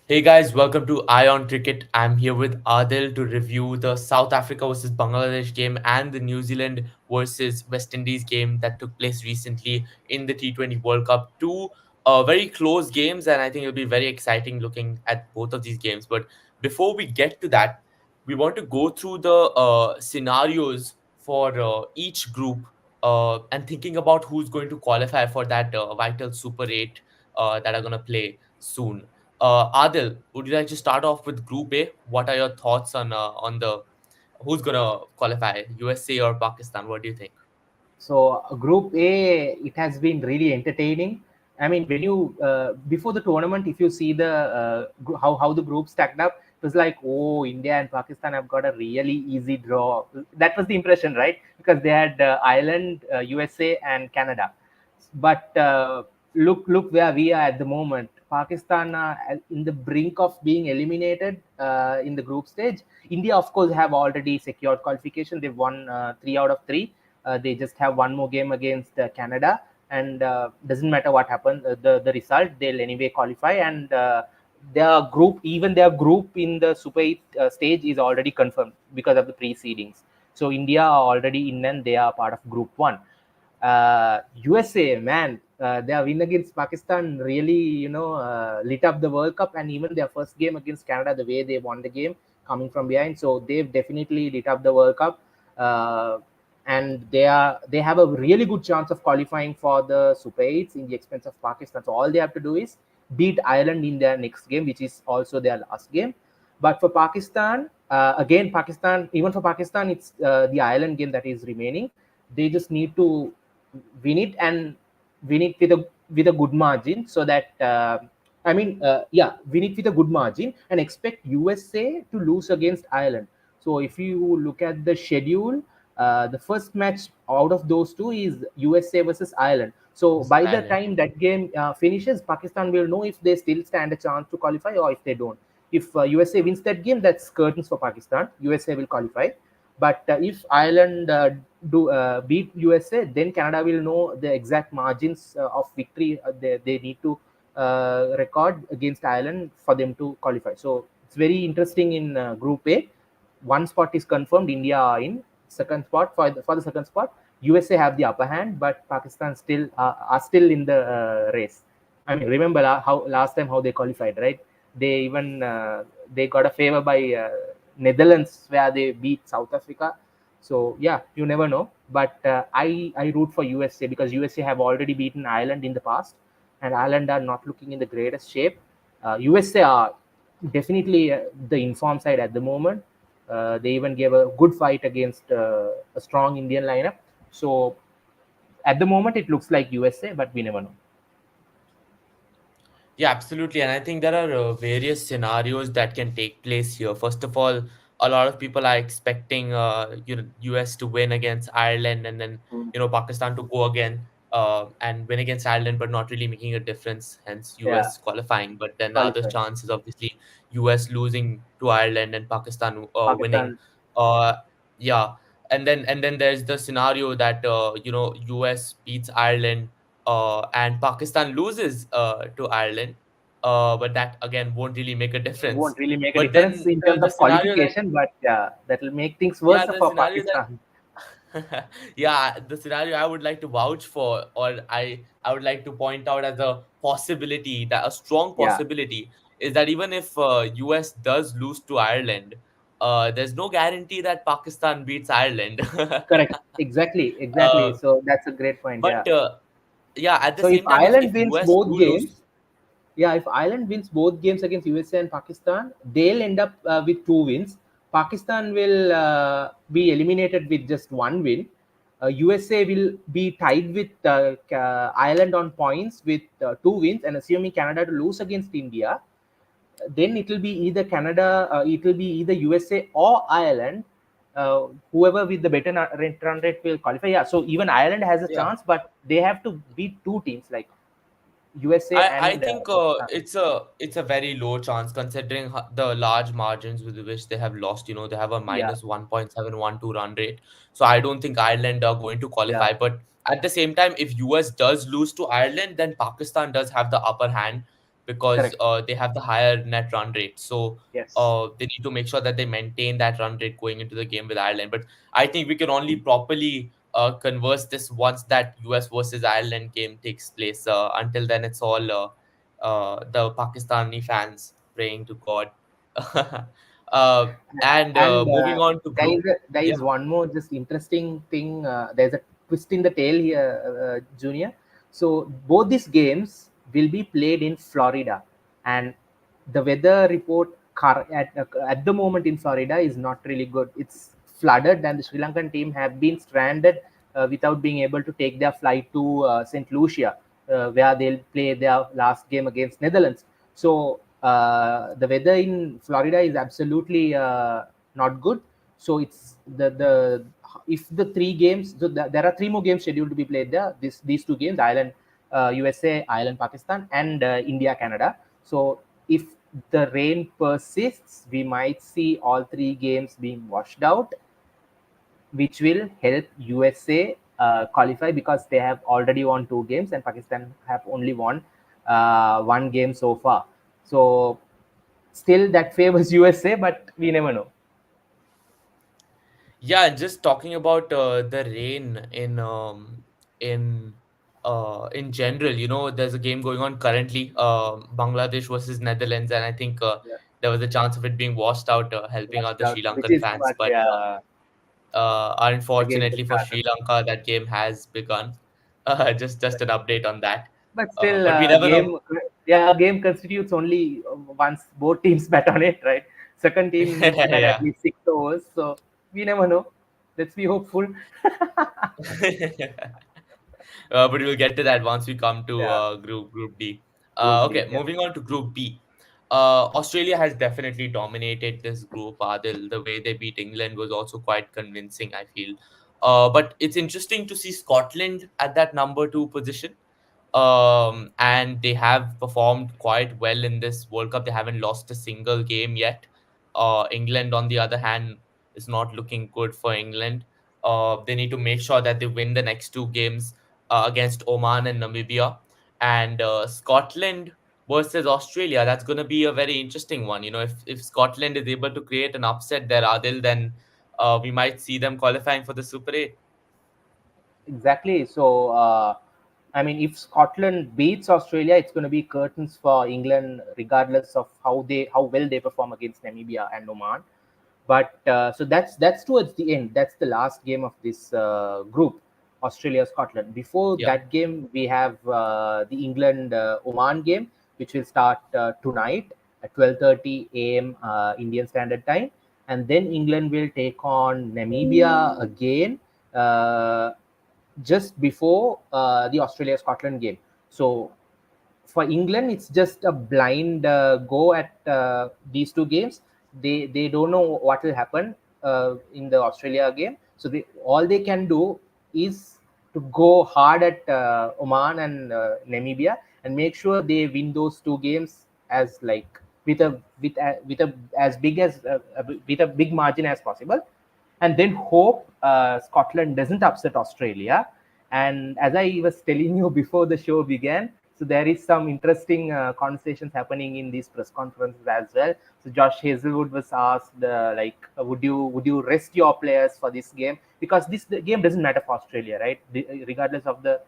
Hey guys, welcome to Ion Cricket. I'm here with Adil to review the South Africa versus Bangladesh game and the New Zealand versus West Indies game that took place recently in the T20 World Cup. Two very close games, and I think it'll be very exciting looking at both of these games. But before we get to that, we want to go through the scenarios for each group and thinking about who's going to qualify for that vital Super 8 that are going to play soon. Adil, would you like to start off with Group A? What are your thoughts on the who's gonna qualify, USA or Pakistan? What do you think? So Group A, it has been really entertaining. I mean, when you before the tournament, if you see the how the group stacked up, it was like, oh, India and Pakistan have got a really easy draw. That was the impression, right? Because they had Ireland, USA, and Canada. But look where we are at the moment. Pakistan are in the brink of being eliminated in the group stage. India, of course, have already secured qualification. They've won 3 out of 3. They just have one more game against Canada, and doesn't matter what happens, the result, they'll anyway qualify. And their group in the Super 8 stage is already confirmed because of the precedings. So India are already in and they are part of Group 1. USA, man, their win against Pakistan really, lit up the World Cup, and even their first game against Canada, the way they won the game coming from behind. So they've definitely lit up the World Cup, and they have a really good chance of qualifying for the Super 8s in the expense of Pakistan. So all they have to do is beat Ireland in their next game, which is also their last game. But for Pakistan, again, even for Pakistan, it's the Ireland game that is remaining. They just need to win it, and win it with a good margin, so that win it with a good margin and expect USA to lose against Ireland. So if you look at the schedule, the first match out of those two is USA versus Ireland. So Versus by the Ireland. time that game finishes, Pakistan will know if they still stand a chance to qualify or if they don't. If USA wins that game, that's curtains for Pakistan. USA will qualify. But if Ireland do beat USA, then Canada will know the exact margins of victory they need to record against Ireland for them to qualify. So it's very interesting in Group A. One spot is confirmed. India are in second spot. For the second spot, USA have the upper hand, but Pakistan still are still in the race. I mean, remember how last time how they qualified, right? They even they got a favor by Netherlands, where they beat South Africa. So yeah, you never know. But I root for USA because USA have already beaten Ireland in the past, and Ireland are not looking in the greatest shape. USA are definitely the informed side at the moment. They even gave a good fight against a strong Indian lineup. So at the moment, it looks like USA, but we never know. Yeah, absolutely. And I think there are various scenarios that can take place here. First of all, a lot of people are expecting US to win against Ireland, and then Pakistan to go again and win against Ireland, but not really making a difference. Hence, Yeah, US qualifying. But then the other qualify. chance is obviously US losing to Ireland and Pakistan winning. Pakistan. Uh, yeah, and then there's the scenario that US beats Ireland and Pakistan loses to Ireland, but that again won't really make a difference. Won't really make a But difference then in terms the of scenario that qualification, but that will make things worse yeah, the for scenario Pakistan. that yeah, the scenario I would like to vouch for, or I would like to point out as a possibility, that a strong Yeah, possibility is that even if US does lose to Ireland, there's no guarantee that Pakistan beats Ireland. correct. Exactly, exactly. uh, So that's a great point. Yeah. but yeah, at the So if same time, if Ireland wins US both do games, lose. yeah, if Ireland wins both games against USA and Pakistan, they'll end up with 2 wins. Pakistan will be eliminated with just 1 win. USA will be tied with Ireland on points with 2 wins, and assuming Canada to lose against India, then it will be either Canada, it will be either USA or Ireland. Whoever with the better run rate will qualify. Yeah, so even Ireland has a Yeah. chance, but they have to beat two teams like USA I and think Pakistan. it's a very low chance considering the large margins with which they have lost. They have a Yeah, minus 1.712 run rate. So I don't think Ireland are going to yeah, qualify. But at the same time, if US does lose to Ireland, then Pakistan does have the upper hand. because Correct. they have the higher net run rate. So Yes. they need to make sure that they maintain that run rate going into the game with Ireland. But I think we can only properly converse this once that US versus Ireland game takes place. Until then, it's all the Pakistani fans praying to God. And And moving on to there group, there yeah, is one more just interesting thing. There's a twist in the tail here, Junior. So both these games will be played in Florida, and the weather report at the moment in Florida is not really good. It's flooded, and the Sri Lankan team have been stranded without being able to take their flight to St. Lucia, where they'll play their last game against Netherlands. So the weather in Florida is absolutely not good. So it's the if the three games, so there are three more games scheduled to be played there. These two games, Ireland, USA, Ireland, Pakistan, and India, Canada. So if the rain persists, we might see all three games being washed out, which will help USA qualify because they have already won two games and Pakistan have only won one game so far. So still that favors USA, but we never know. yeah. Just talking about the rain in general, there's a game going on currently, Bangladesh versus Netherlands, and I think Yeah, there was a chance of it being washed out, helping out washed the out, Sri which Lankan is fans. what But the game just unfortunately for started. Sri Lanka, that game has begun. Just an update on that. But still, But we never know. yeah, a game constitutes only once both teams bet on it, right? Second team needs to bet at Yeah. least 6 overs, so we never know. Let's be hopeful. But we'll get to that once we come to Yeah, Group D. Group D. Okay, Yeah. moving on to Group B. Australia has definitely dominated this group. Adil, the way they beat England was also quite convincing, I feel. But it's interesting to see Scotland at that number two position. And they have performed quite well in this World Cup. They haven't lost a single game yet. England, on the other hand, is not looking good for England. They need to make sure that they win the next two games against Oman and Namibia. And Scotland versus Australia, that's going to be a very interesting one. If Scotland is able to create an upset there, Adil, then we might see them qualifying for the Super 8. Exactly. So, I mean, if Scotland beats Australia, it's going to be curtains for England, regardless of how well they perform against Namibia and Oman. But so that's towards the end. That's the last game of this group, Australia Scotland. Before Yeah. that game, we have the England Oman game, which will start tonight at 12:30 a.m. Indian Standard Time, and then England will take on Namibia again. Just before the Australia Scotland game. So for England, it's just a blind go at these two games. They don't know what will happen in the Australia game. So all they can do is to go hard at Oman and Namibia and make sure they win those two games as like with a as big as with a big margin as possible, and then hope Scotland doesn't upset Australia. And as I was telling you before the show began, so there is some interesting conversations happening in these press conferences as well. So Josh Hazelwood was asked, would you rest your players for this game, because the game doesn't matter for Australia, right? Regardless of the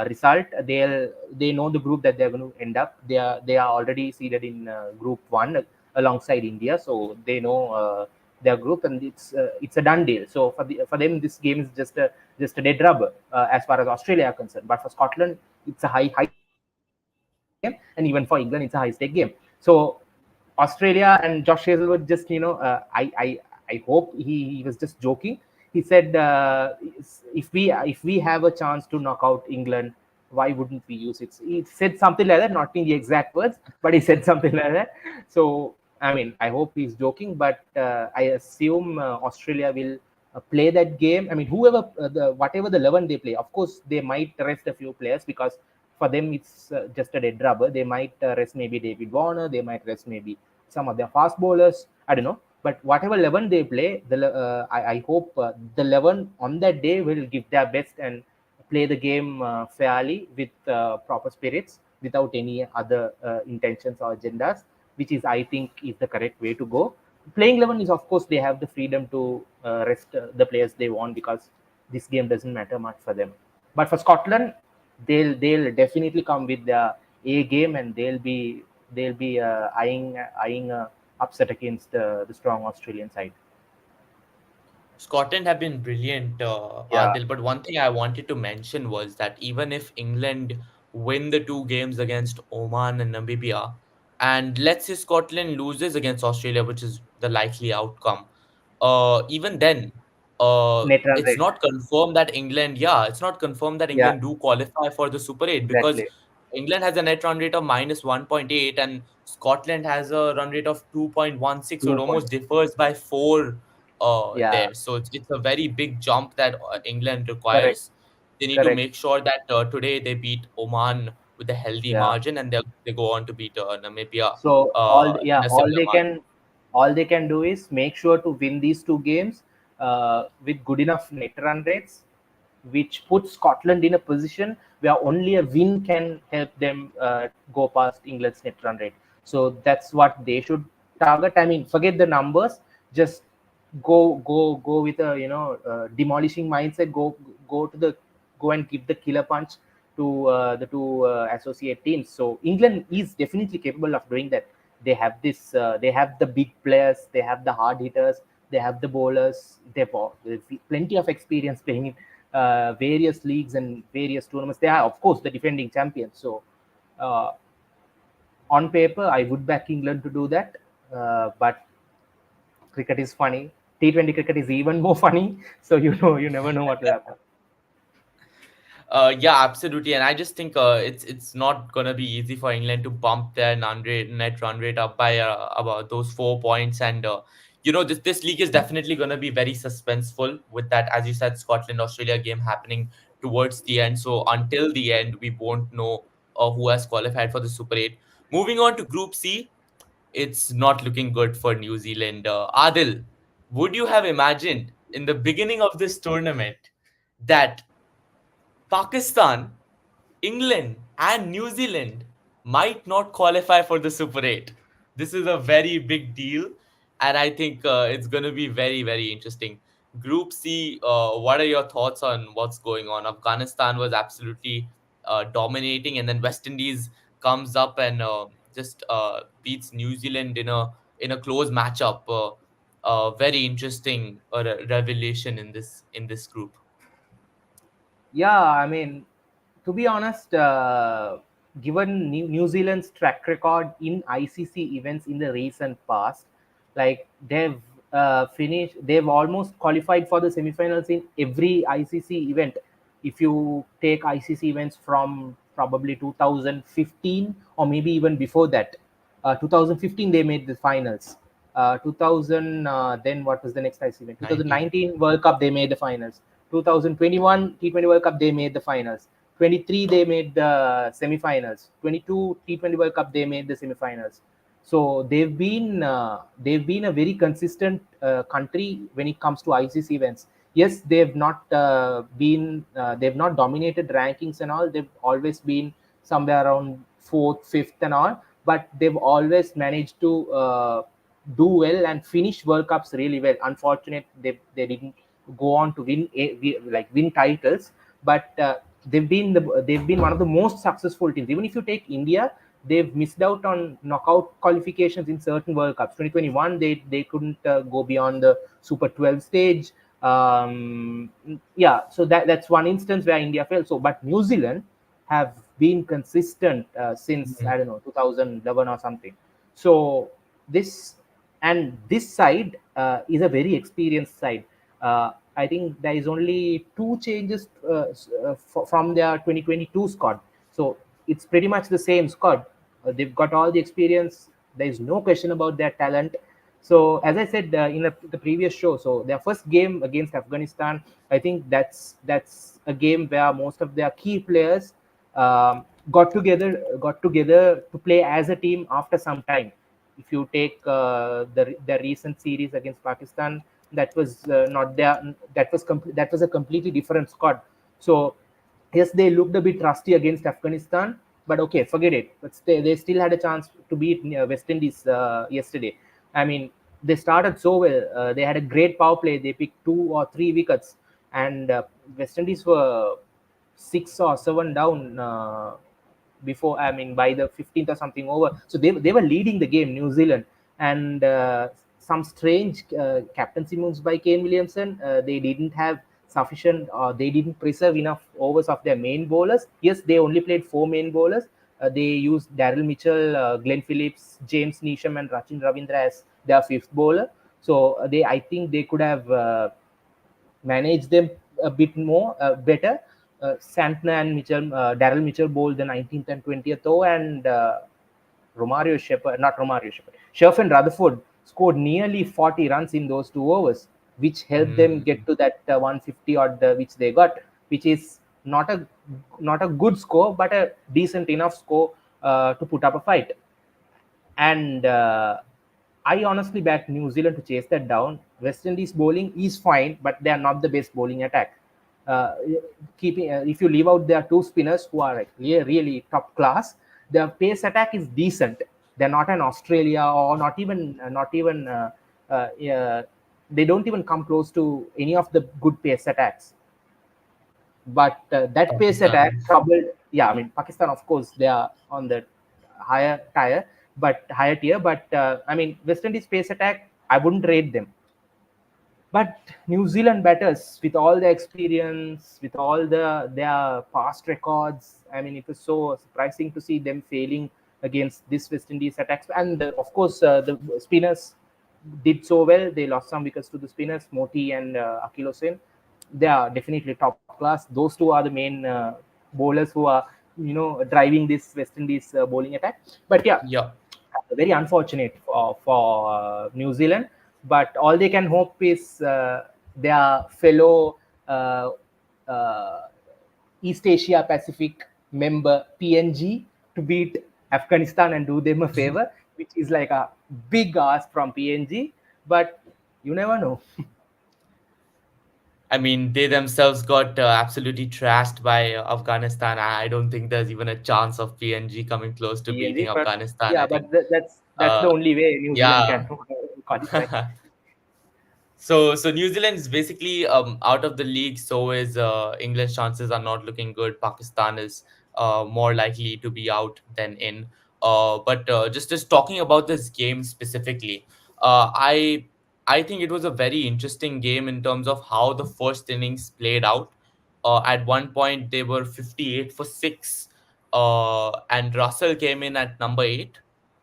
result, they know the group that they're going to end up. They are already seeded in Group One alongside India, so they know their group, and it's a done deal. So for them, this game is just a dead rubber as far as Australia are concerned. But for Scotland, it's a high stake game, and even for England, it's a high stake game. So Australia and Josh Hazelwood just I hope he was just joking. He said if we have a chance to knock out England, why wouldn't we use it? He said something like that, not in the exact words, but he said something like that. So I mean, I hope he's joking, but I assume Australia will play that game. I mean, whatever the 11 they play, of course they might rest a few players because for them it's just a dead rubber. They might rest maybe David Warner, they might rest maybe some of their fast bowlers. I don't know, but whatever 11 they play, I hope the 11 on that day will give their best and play the game fairly with proper spirits. without any other intentions or agendas, which is, I think, is the correct way to go. Playing 11 is, of course, they have the freedom to rest the players they want, because this game doesn't matter much for them. But for Scotland, they'll definitely come with the A game, and they'll be eyeing upset against the strong Australian side. Scotland have been brilliant, Yeah, Adil. But one thing I wanted to mention was that even if England win the two games against Oman and Namibia, and let's say Scotland loses against Australia, which is the likely outcome, even then, net run it's rate. not confirmed that England, yeah, it's not confirmed that Yeah, England do qualify for the Super 8 because exactly. England has a net run rate of minus 1.8 and Scotland has a run rate of 2.16, so it 2 points. almost differs by four Yeah, there. So it's a very big jump that England correct, requires. They need to correct. make sure that today they beat Oman with a healthy Yeah. margin and they go on to beat Namibia So in a similar margin. all they can do is make sure to win these two games with good enough net run rates, which puts Scotland in a position where only a win can help them go past England's net run rate. So that's what they should target. I mean, forget the numbers. Just go with a demolishing mindset. Go to the go and give the killer punch to the two associate teams. So England is definitely capable of doing that. They have this. They have the big players. They have the hard hitters. They have the bowlers. They've plenty of experience playing in various leagues and various tournaments. They are, of course, the defending champions. So uh, on paper, I would back England to do that. But cricket is funny. T20 cricket is even more funny. So you never know what will happen. Yeah, absolutely, and I just think it's not gonna be easy for England to bump their net run rate up by about those 4 points, and this league is definitely gonna be very suspenseful with that, as you said, Scotland Australia game happening towards the end. So until the end, we won't know who has qualified for the Super 8. Moving on to Group C, it's not looking good for New Zealand. Adil, would you have imagined in the beginning of this tournament that Pakistan, England, and New Zealand might not qualify for the Super 8? This is a very big deal, and I think it's going to be very, very interesting. Group C, what are your thoughts on what's going on? Afghanistan was absolutely dominating, and then West Indies comes up and just beats New Zealand in a close matchup. Very interesting revelation in this group. Yeah, I mean, to be honest, given New Zealand's track record in ICC events in the recent past, like they've almost qualified for the semifinals in every ICC event. If you take ICC events from probably 2015 or maybe even before that, 2015 they made the finals. 2000 then what was the next ICC event? 19. 2019 World Cup they made the finals. 2021 T20 World Cup they made the finals. 23 they made the semifinals. 22 T20 World Cup they made the semifinals. So they've been a very consistent country when it comes to ICC events. Yes, they've not dominated rankings and all. They've always been somewhere around fourth, fifth, and all. But they've always managed to do well and finish World Cups really well. Unfortunate they didn't go on to win titles, but they've been one of the most successful teams. Even if you take India, they've missed out on knockout qualifications in certain World Cups. 2021, they couldn't go beyond the Super 12 stage. Yeah, so that's one instance where India failed. So, but New Zealand have been consistent since, I don't know, 2011 or something. So this this side is a very experienced side. I think there is only two changes from their 2022 squad. So it's pretty much the same squad. They've got all the experience. There is no question about their talent. So as I said in the previous show, so their first game against Afghanistan, I think that's a game where most of their key players got together to play as a team after some time. If you take the recent series against Pakistan, that was not there. That was a completely different squad. So yes, they looked a bit rusty against Afghanistan, But okay, forget it. But they still had a chance to beat West Indies yesterday. I mean, they started so well. They had a great power play. They picked 2 or 3 wickets, and West Indies were 6 or 7 down before. I mean, by the 15th or something over. So they were leading the game, New Zealand, and some strange captaincy moves by Kane Williamson. They didn't have sufficient, they didn't preserve enough overs of their main bowlers. Yes, they only played 4 main bowlers. They used Daryl Mitchell, Glenn Phillips, James Neesham, and Rachin Ravindra as their fifth bowler. So I think they could have managed them a bit more better. Santner and Mitchell, Daryl Mitchell bowled the 19th and 20th over, and Romario Shepherd, not Romario Shepherd, Sherfin Rutherford scored nearly 40 runs in those 2 overs, which helped them Mm. get to that 150 odd which they got, which is not a good score, but a decent enough score to put up a fight. And I honestly back New Zealand to chase that down. West Indies bowling is fine, but they are not the best bowling attack. Uh, keeping If you leave out their two spinners who are like really top class, their pace attack is decent. They're not an Australia, or not even they don't even come close to any of the good pace attacks. But that pace attack Pakistan. troubled. Yeah, I mean, Pakistan, of course, they are on the higher tier. But I mean, West Indies pace attack, I wouldn't rate them. But New Zealand batters, with all the experience, with all their past records, I mean, it was so surprising to see them failing against this West Indies attacks. And of course, the spinners did so well. They lost some wickets to the spinners, Moti and Akil Hossain. They are definitely top class. Those two are the main bowlers who are, driving this West Indies bowling attack. But yeah, Yeah. very unfortunate for New Zealand. But all they can hope is their fellow uh, uh, East Asia Pacific member PNG to beat Afghanistan and do them a favor, which is like a big ask from PNG. But you never know. I mean, they themselves got absolutely trashed by Afghanistan. I don't think there's even a chance of PNG coming close to beating PNG, but Afghanistan. yeah, I but think, that's the uh, only way New Zealand yeah. can qualify. So New Zealand is basically out of the league. So is England's chances are not looking good. Pakistan is more likely to be out than in. But just talking about this game specifically, I think it was a very interesting game in terms of how the first innings played out. At one point they were 58 for 6, and Russell came in at number 8.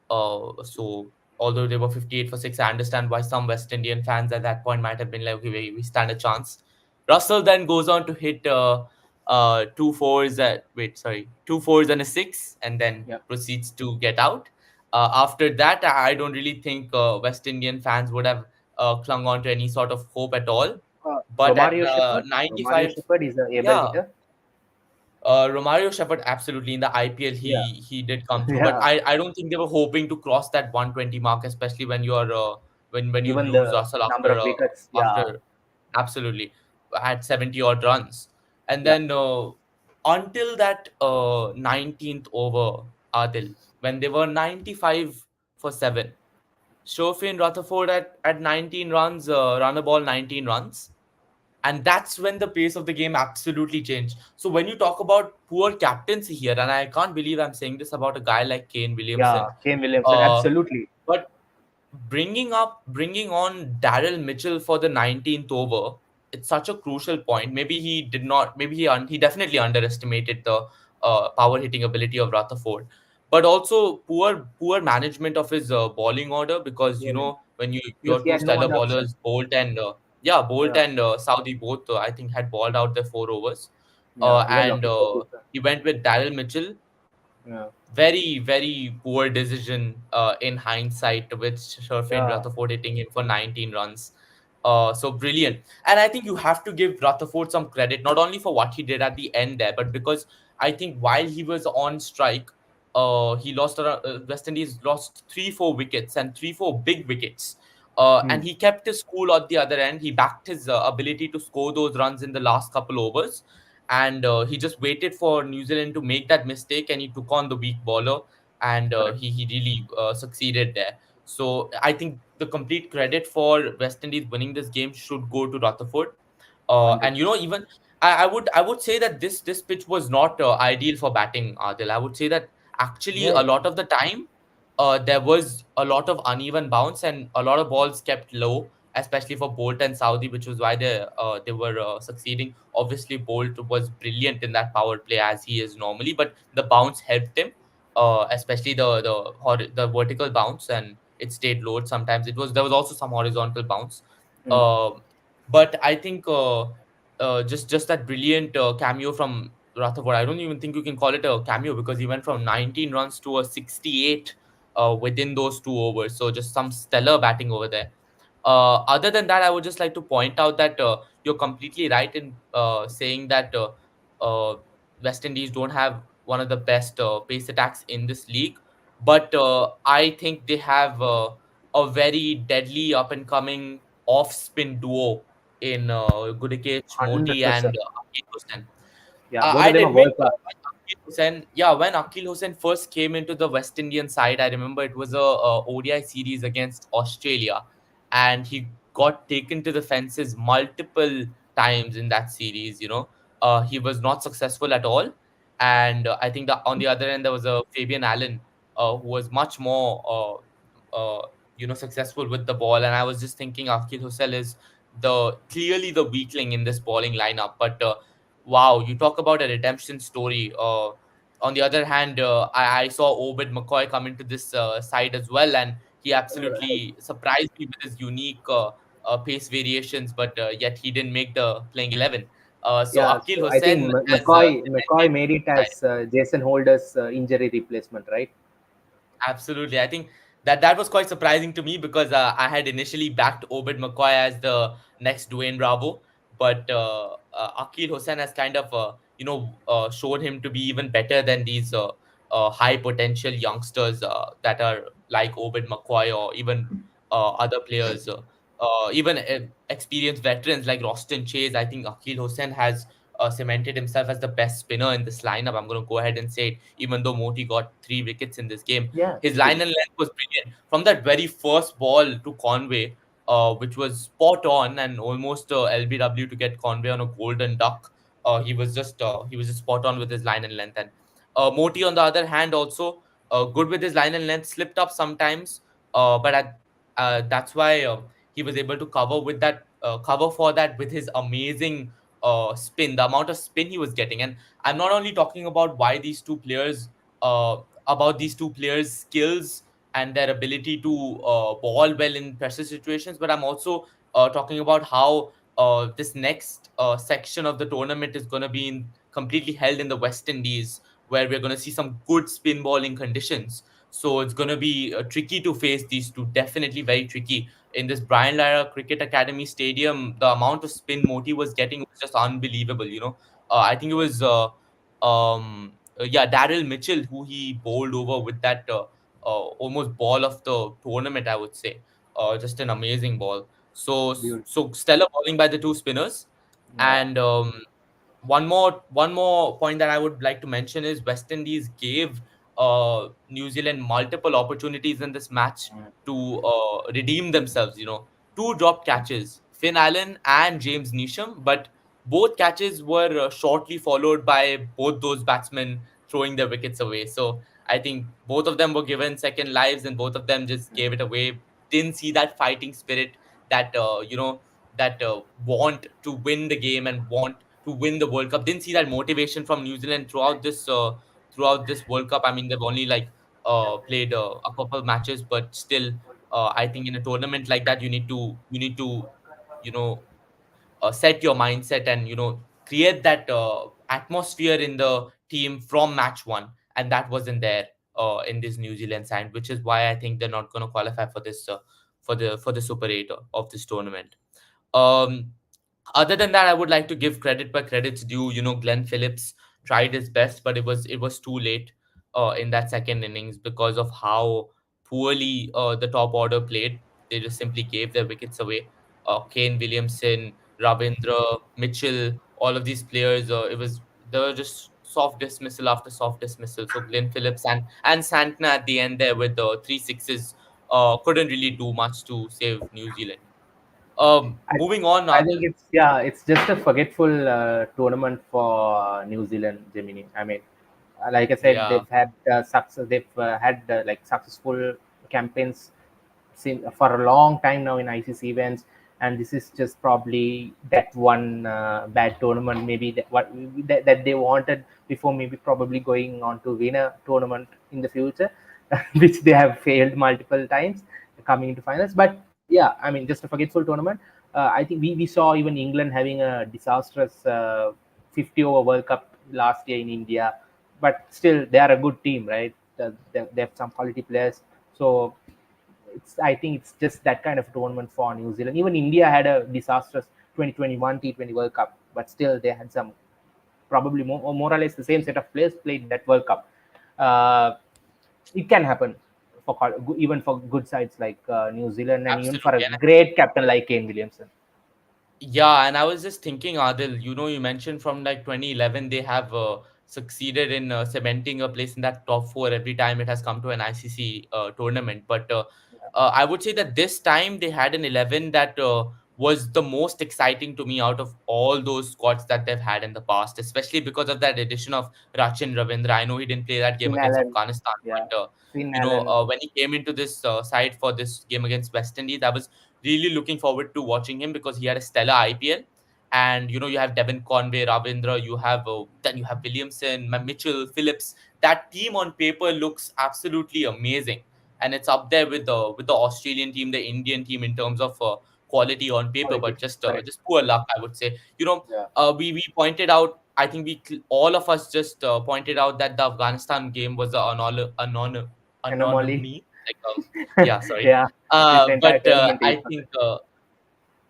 So although they were 58 for 6, I understand why some West Indian fans at that point might have been like, okay, we stand a chance. Russell then goes on to hit two fours at wait, sorry, two fours and a six, and then Yeah. proceeds to get out. After that, I don't really think West Indian fans would have clung on to any sort of hope at all. But at Romario 95, Shepherd is a able yeah, hitter. Romario Shepherd, absolutely. In the IPL, Yeah, he did come through, but yeah. I don't think they were hoping to cross that 120 mark, especially when you're when you Given lose the Russell number of wickets, yeah, after absolutely had 70 odd runs, and yeah. then until that 19th over, Adil, when they were 95 for 7, Shofin Rutherford at 19 runs, run a ball 19 runs, and that's when the pace of the game absolutely changed. So when you talk about poor captaincy here, and I can't believe I'm saying this about a guy like Kane Yeah, Williamson, Kane Williamson, uh, absolutely. but bringing on Daryl Mitchell for the 19th over, it's such a crucial point. Maybe he did not. Maybe he definitely underestimated the power hitting ability of Rutherford, but also poor management of his bowling order, because Yeah, man. when Because your he two had no stellar other option. bowlers Bolt Yeah, and Saudi both, I think, had balled out their 4 overs, yeah. Even and Lockett was also. he went with Daryl Mitchell. Yeah, Very poor decision in hindsight, with Sherfin yeah. Rutherford hitting him for 19 runs. So brilliant. And I think you have to give Rutherford some credit, not only for what he did at the end there, but because I think while he was on strike, West Indies lost 3-4 wickets, and 3-4 big wickets. Hmm. And he kept his cool at the other end. He backed his ability to score those runs in the last couple overs. and he just waited for New Zealand to make that mistake, and he took on the weak bowler, and Correct. he really succeeded there. So I think the complete credit for West Indies winning this game should go to Rutherford. And 100%. even I would say that this pitch was not ideal for batting, Adil. I would say that actually Yeah. a lot of the time there was a lot of uneven bounce and a lot of balls kept low, especially for Bolt and Saudi, which was why they were succeeding. Obviously, Bolt was brilliant in that power play as he is normally, but the bounce helped him, especially the vertical bounce, and it stayed low. Sometimes there was also some horizontal bounce. Mm. Uh, but I think just that brilliant cameo from Rutherford. I don't even think you can call it a cameo because he went from 19 runs to a 68 within those 2 overs. So just some stellar batting over there. Other than that, I would just like to point out that you're completely right in saying that uh, West Indies don't have one of the best pace attacks in this league, but I think they have a very deadly up and coming off spin duo in Gudikesh Moti and 100%. Akil Hussain. Yeah, both of I'd them are admit world class. When Akil Hussain first came into the West Indian side, I remember it was a ODI series against Australia, and he got taken to the fences multiple times in that series. He was not successful at all, and I think that on the other end there was a Fabian Allen, who was much more, successful with the ball. And I was just thinking, Akil Hussain is the clearly the weakling in this bowling lineup, but. Wow, you talk about a redemption story. On the other hand, I saw Obed McCoy come into this side as well, and he Right. absolutely surprised me with his unique pace variations, but yet he didn't make the playing 11. So Yeah, Akil so I think Hussain has McCoy cemented made it his as Jason Holder's injury replacement, right? Absolutely. I think that was quite surprising to me because I had initially backed Obed McCoy as the next Dwayne Bravo, but Akil Hussain has kind of shown him to be even better than these high potential youngsters that are like Obed McCoy or even other players. Even experienced veterans like Roston Chase. I think Akil Hussain has cemented himself as the best spinner in this lineup. I'm going to go ahead and say it, even though Moti got 3 wickets in this game. Yeah, His true. line and length was brilliant. From that very first ball to Conway, which was spot on and almost LBW to get Conway on a golden duck. He was just spot on with his line and length. And Moti, on the other hand, also good with his line and length, slipped up sometimes, that's why he was able to cover for that with his amazing spin, the amount of spin he was getting. And I'm not only talking uh, about these two players' skills and their ability to ball well in pressure situations, but I'm also talking about how this next section of the tournament is going to be completely held in the West Indies, where we're going to see some good spin bowling conditions. So it's going to be tricky to face these two, definitely very tricky. In this Brian Lara Cricket Academy Stadium, the amount of spin Moti was getting was just unbelievable. I think it was yeah, Daryl Mitchell, who he bowled over with that almost ball of the tournament, I would say. Just an amazing ball. Beautiful. So stellar bowling by the two spinners. Yeah. And one more point that I would like to mention is West Indies gave New Zealand multiple opportunities in this match Mm. to redeem themselves. Two dropped catches, Finn Allen and James Neesham, but both catches were shortly followed by both those batsmen throwing their wickets away. So I think both of them were given second lives, and both of them just gave it away. Didn't see that fighting spirit, that that want to win the game and want to win the World Cup. Didn't see that motivation from New Zealand throughout this World Cup. I mean, they've only like played a couple matches, but still, I think in a tournament like that, you need to you know set your mindset and create that atmosphere in the team from match one, and that wasn't there in this New Zealand side, which is why I think they're not going to qualify for this for the Super 8 of this tournament. um Other than that, I would like to give credit where credit's due. Glenn Phillips tried his best, but it was too late in that second innings because of how poorly the top order played. They just simply gave their wickets away. Kane Williamson, Ravindra, Mitchell. all of these players. It was There were just soft dismissal after soft dismissal. So Glenn Phillips and Santana at the end there with the three sixes couldn't really do much to save New Zealand. I, Moving on, I think Adil. it's yeah, it's just a forgetful tournament for New Zealand, Gemini. I mean, like I said, Yeah, they've had success. They've had like successful campaigns for a long time now in ICC events, and this is just probably that one bad tournament, maybe that they wanted before, maybe probably going on to win a tournament in the future, which they have failed multiple times coming into finals. But yeah, I mean, just a forgetful tournament. I think we saw even England having a disastrous 50 over World Cup last year in India, but still they are a good team, right? They have some quality players, so it's I think it's just that kind of tournament for New Zealand. Even India had a disastrous 2021 T20 World Cup, but still they had some probably more or less the same set of players played that World Cup. Uh, it can happen for even for good sides like New Zealand, and even for a absolutely. great captain like Kane Williamson. Yeah, and I was just thinking, Adil, you mentioned from like 2011 they have succeeded in cementing a place in that top four every time it has come to an ICC tournament. But I would say that this time they had an 11 that was the most exciting to me out of all those squads that they've had in the past, especially because of that addition of Rachin Ravindra. I know he didn't play that game Finn against Allen, Afghanistan, yeah, but Finn Allen, when he came into this side for this game against West Indies, I was really looking forward to watching him because he had a stellar IPL. And you have Devin Conway, Ravindra, then you have Williamson, Mitchell, Phillips. That team on paper looks absolutely amazing, and it's up there with the Australian team, the Indian team in terms of quality on paper. quality, But correct, just poor luck, I would say. yeah, We pointed out. I think all of us just pointed out that the Afghanistan game was an anomaly, anomaly. Like, yeah, sorry. yeah, this entire But tournament is for that.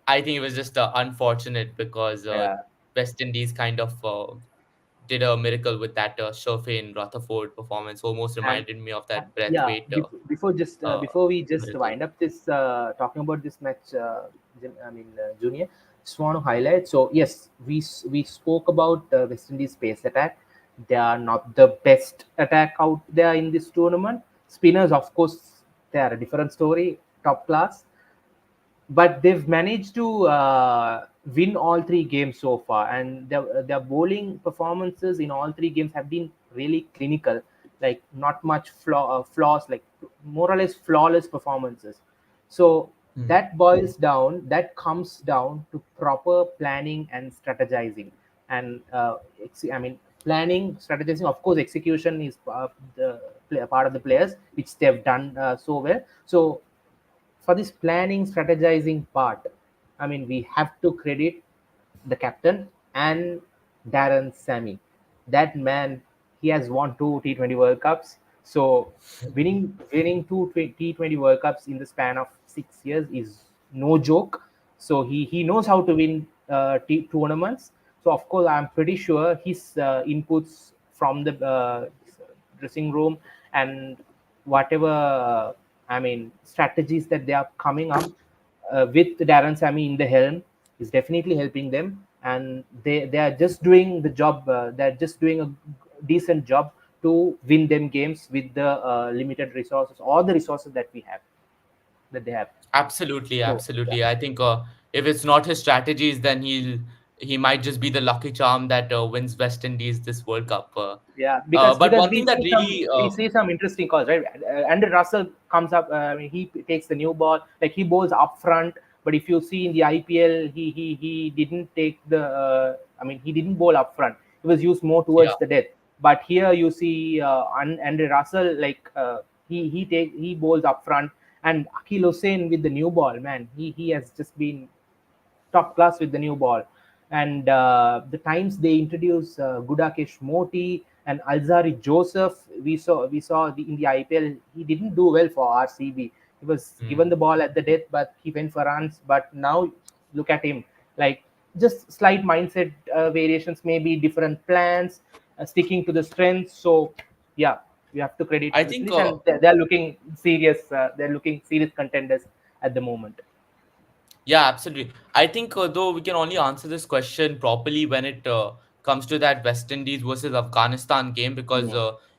I think it was just unfortunate because Yeah. West Indies kind of did a miracle with that Sherfane Rutherford performance. Almost And reminded me of that yeah, breathweight before uh, before we just miracle. wind up this talking about this match, Junior, just want to highlight. So yes, we spoke about West Indies pace attack. They are not the best attack out there in this tournament. Spinners, of course, they are a different story, top class, but they've managed to win all three games so far, and their bowling performances in all three games have been really clinical, like not much flaws, like more or less flawless performances. So Hmm. that comes down to proper planning and strategizing, and I mean, planning, strategizing, of course execution is part of the players, which they've done so well. So for this planning strategizing part, I mean, we have to credit the captain and Darren Sammy. That man, he has won two T20 World Cups. So winning two T20 World Cups in the span of 6 years is no joke. So he knows how to win tournaments. So of course, I'm pretty sure his inputs from the dressing room and whatever, I mean, strategies that they are coming up with Darren Sammy in the helm is definitely helping them, and they are just doing the job. They're just doing a decent job to win them games with the limited resources, or the resources that we have, that they have. Absolutely, So yeah. absolutely. I think if it's not his strategies, then he might just be the lucky charm that wins West Indies this World Cup. Yeah, But because one thing that really we see some interesting calls, right? Andrew Russell comes up. I mean, he takes the new ball, like he bowls up front. But if you see in the IPL, he didn't take the. I mean, he didn't bowl up front. He was used more yeah, towards the death. But here you see Andrew Russell, like he bowls up front, and Akil Hussain with the new ball, man. He has just been top class with the new ball. And the times they introduced Gudakesh Moti and Alzari Joseph, in the IPL, he didn't do well for RCB. He was given mm, the ball at the death, but he went for runs. But now look at him, like just slight mindset variations, maybe different plans, sticking to the strengths. So yeah, you have to credit I West think Indies, and they're looking serious. They're looking serious contenders at the moment. Yeah, absolutely. I think though we can only answer this question properly when it comes to that West Indies versus Afghanistan game because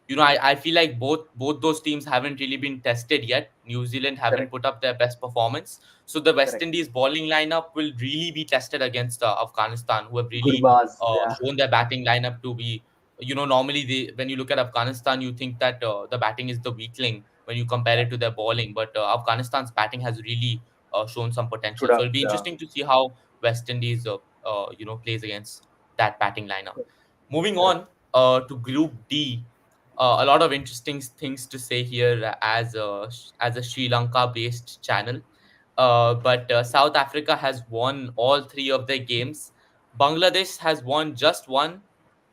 Mm. I feel like both those teams haven't really been tested yet. New Zealand haven't Correct, put up their best performance, so the West correct. Indies bowling lineup will really be tested against Afghanistan, who have really Gurbaz, yeah, shown their batting lineup to be. Normally when you look at Afghanistan, you think that the batting is the weakling when you compare yeah. it to their bowling, but Afghanistan's batting has really shown some Stood potential. So up. it'll be interesting to see how West Indies, plays against that batting lineup. Moving Correct. on to Group D, a lot of interesting things to say here as a Sri Lanka-based channel. But South Africa has won all three of their games. Bangladesh has won just one.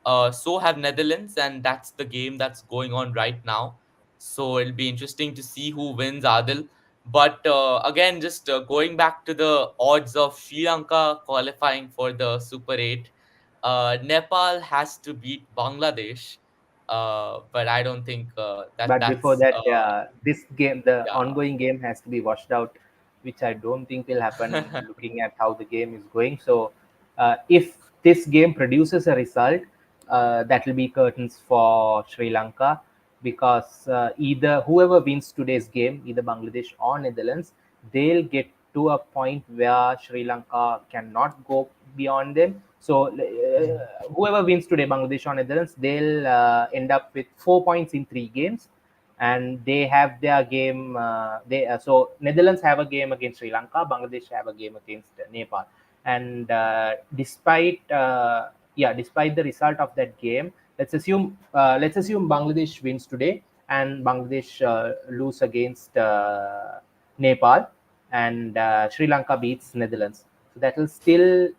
So have Netherlands, and that's the game that's going on right now. So it'll be interesting to see who wins, Adil. But again, just going back to the odds of Sri Lanka qualifying for the Super 8, Nepal has to beat Bangladesh. But I don't think that But before that's that, this game, the yeah. ongoing game has to be washed out, which I don't think will happen looking at how the game is going. So, if this game produces a result, that will be curtains for Sri Lanka because either whoever wins today's game, either Bangladesh or Netherlands, they'll get to a point where Sri Lanka cannot go beyond them. So whoever wins today, Bangladesh or Netherlands, they'll end up with 4 points in 3 games, and they have their game. They so Netherlands have a game against Sri Lanka, Bangladesh have a game against Nepal, and despite the result of that game, let's assume Bangladesh wins today and Bangladesh lose against Nepal, and Sri Lanka beats Netherlands. So that will still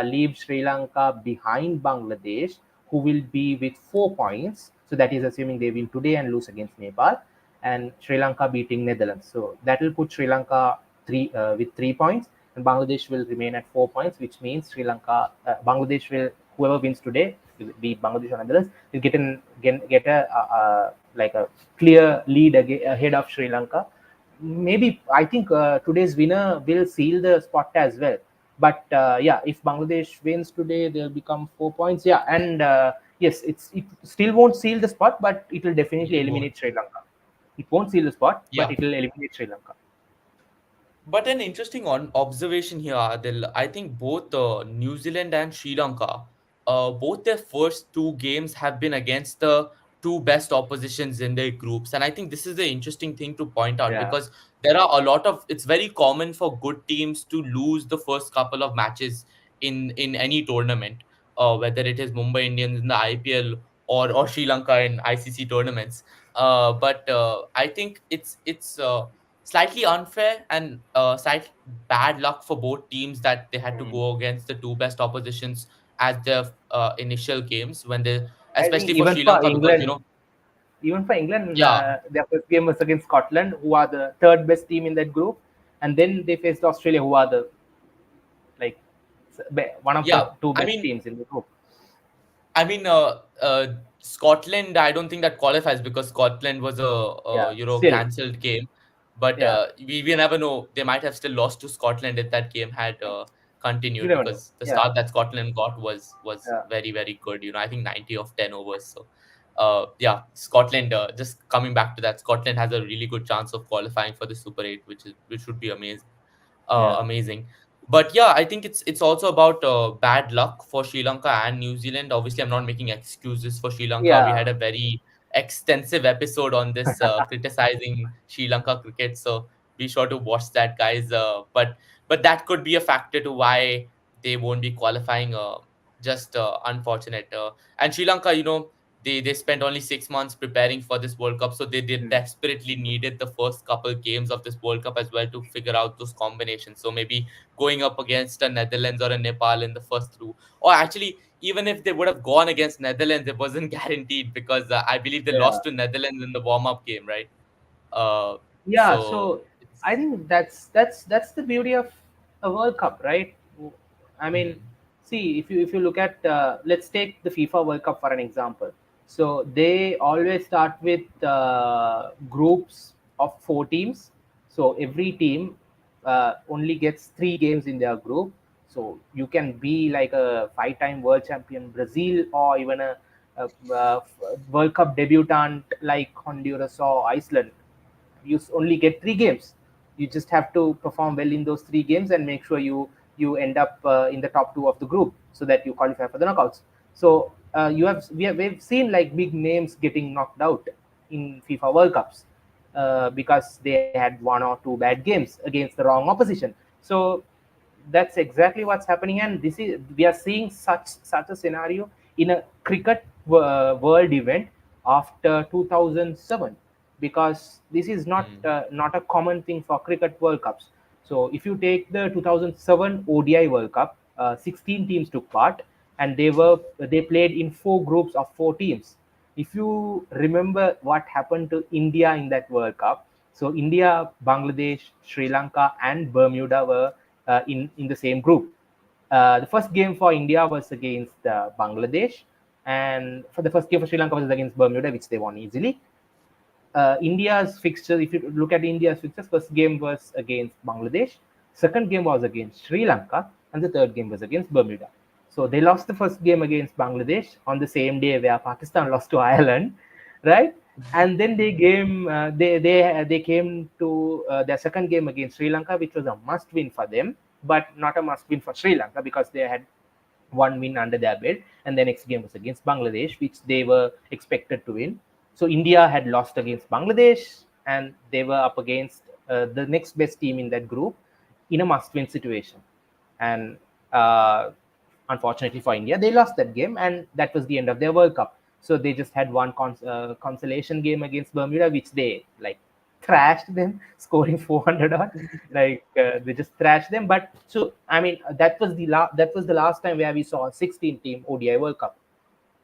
leave Sri Lanka behind Bangladesh, who will be with 4 points. So that is assuming they win today and lose against Nepal, and Sri Lanka beating Netherlands. So that will put Sri Lanka with 3 points, and Bangladesh will remain at 4 points, which means Bangladesh will, whoever wins today, be it Bangladesh or Netherlands, will get a like a clear lead ahead of Sri Lanka. Maybe I think today's winner will seal the spot as well. But yeah, if Bangladesh wins today, they'll become 4 points. Yeah, and yes, it still won't seal the spot, but it will definitely It won't. eliminate Sri Lanka. It won't seal the spot, but Yeah. it will eliminate Sri Lanka. But an interesting observation here, Adil. I think both New Zealand and Sri Lanka, both their first two games have been against the two best oppositions in their groups. And I think this is the interesting thing to point out Yeah, because there are a lot of, it's very common for good teams to lose the first couple of matches in any tournament, whether it is Mumbai Indians in the IPL or Sri Lanka in ICC tournaments. But I think it's slightly unfair and slight bad luck for both teams that they had to mm. go against the two best oppositions at their initial games when they, I think especially for Sri Lanka, because even for England, yeah, their first game was against Scotland, who are the third best team in that group, and then they faced Australia, who are the like one of yeah. the two I best mean, teams in the group. I mean, Scotland. I don't think that qualifies because Scotland was a Yeah, still, cancelled game. But yeah, we never know. They might have still lost to Scotland if that game had you continued never know. because the Yeah, start that Scotland got was yeah, very good. I think 90 of 10 overs. So, yeah, Scotland. Just coming back to that, Scotland has a really good chance of qualifying for the Super 8, which would be amazing, yeah, amazing. But yeah, I think it's also about bad luck for Sri Lanka and New Zealand. Obviously, I'm not making excuses for Sri Lanka. We yeah, had a very extensive episode on this criticizing Sri Lanka cricket, so be sure to watch that, guys. But that could be a factor to why they won't be qualifying. Just unfortunate. And Sri Lanka, they spent only 6 months preparing for this World Cup, so they mm, desperately needed the first couple games of this World Cup as well to figure out those combinations. So maybe going up against a Netherlands or a Nepal in the first through, or actually even if they would have gone against Netherlands, it wasn't guaranteed because I believe they yeah. lost to Netherlands in the warm up game, right? Uh, Yeah, so so I it's think that's the beauty of a World Cup, right? I mean, hmm, see, if you look at let's take the FIFA World Cup for an example. So they always start with groups of 4 teams. So every team only gets 3 games in their group. So you can be like a 5-time world champion Brazil, or even a World Cup debutant like Honduras or Iceland. You only get 3 games. You just have to perform well in those 3 games and make sure you end up in the top 2 of the group, so that you qualify for the knockouts. So we've seen like big names getting knocked out in FIFA World Cups, because they had 1 or 2 bad games against the wrong opposition. So that's exactly what's happening, and this is we are seeing such a scenario in a cricket world event after 2007, because this is Hmm. not a common thing for cricket world cups. So if you take the 2007 ODI World Cup, 16 teams took part, and they played in 4 groups of 4 teams. If you remember what happened to India in that World Cup, so India, Bangladesh, Sri Lanka, and Bermuda were in the same group. The first game for India was against Bangladesh, and for the first game for Sri Lanka was against Bermuda, which they won easily. India's fixture, if you look at India's fixtures, first game was against Bangladesh, second game was against Sri Lanka, and the third game was against Bermuda. So they lost the first game against Bangladesh on the same day where Pakistan lost to Ireland, right? And then they came to their second game against Sri Lanka, which was a must win for them, but not a must win for Sri Lanka, because they had 1 win under their belt, and the next game was against Bangladesh, which they were expected to win. So India had lost against Bangladesh, and they were up against the next best team in that group in a must-win situation. And uh, unfortunately for India, they lost that game, and that was the end of their World Cup. So they just had one consolation game against Bermuda, which they like thrashed them, scoring 400 odd. Like they just thrashed them. But so I mean, that was the last time where we saw a 16-team ODI World Cup,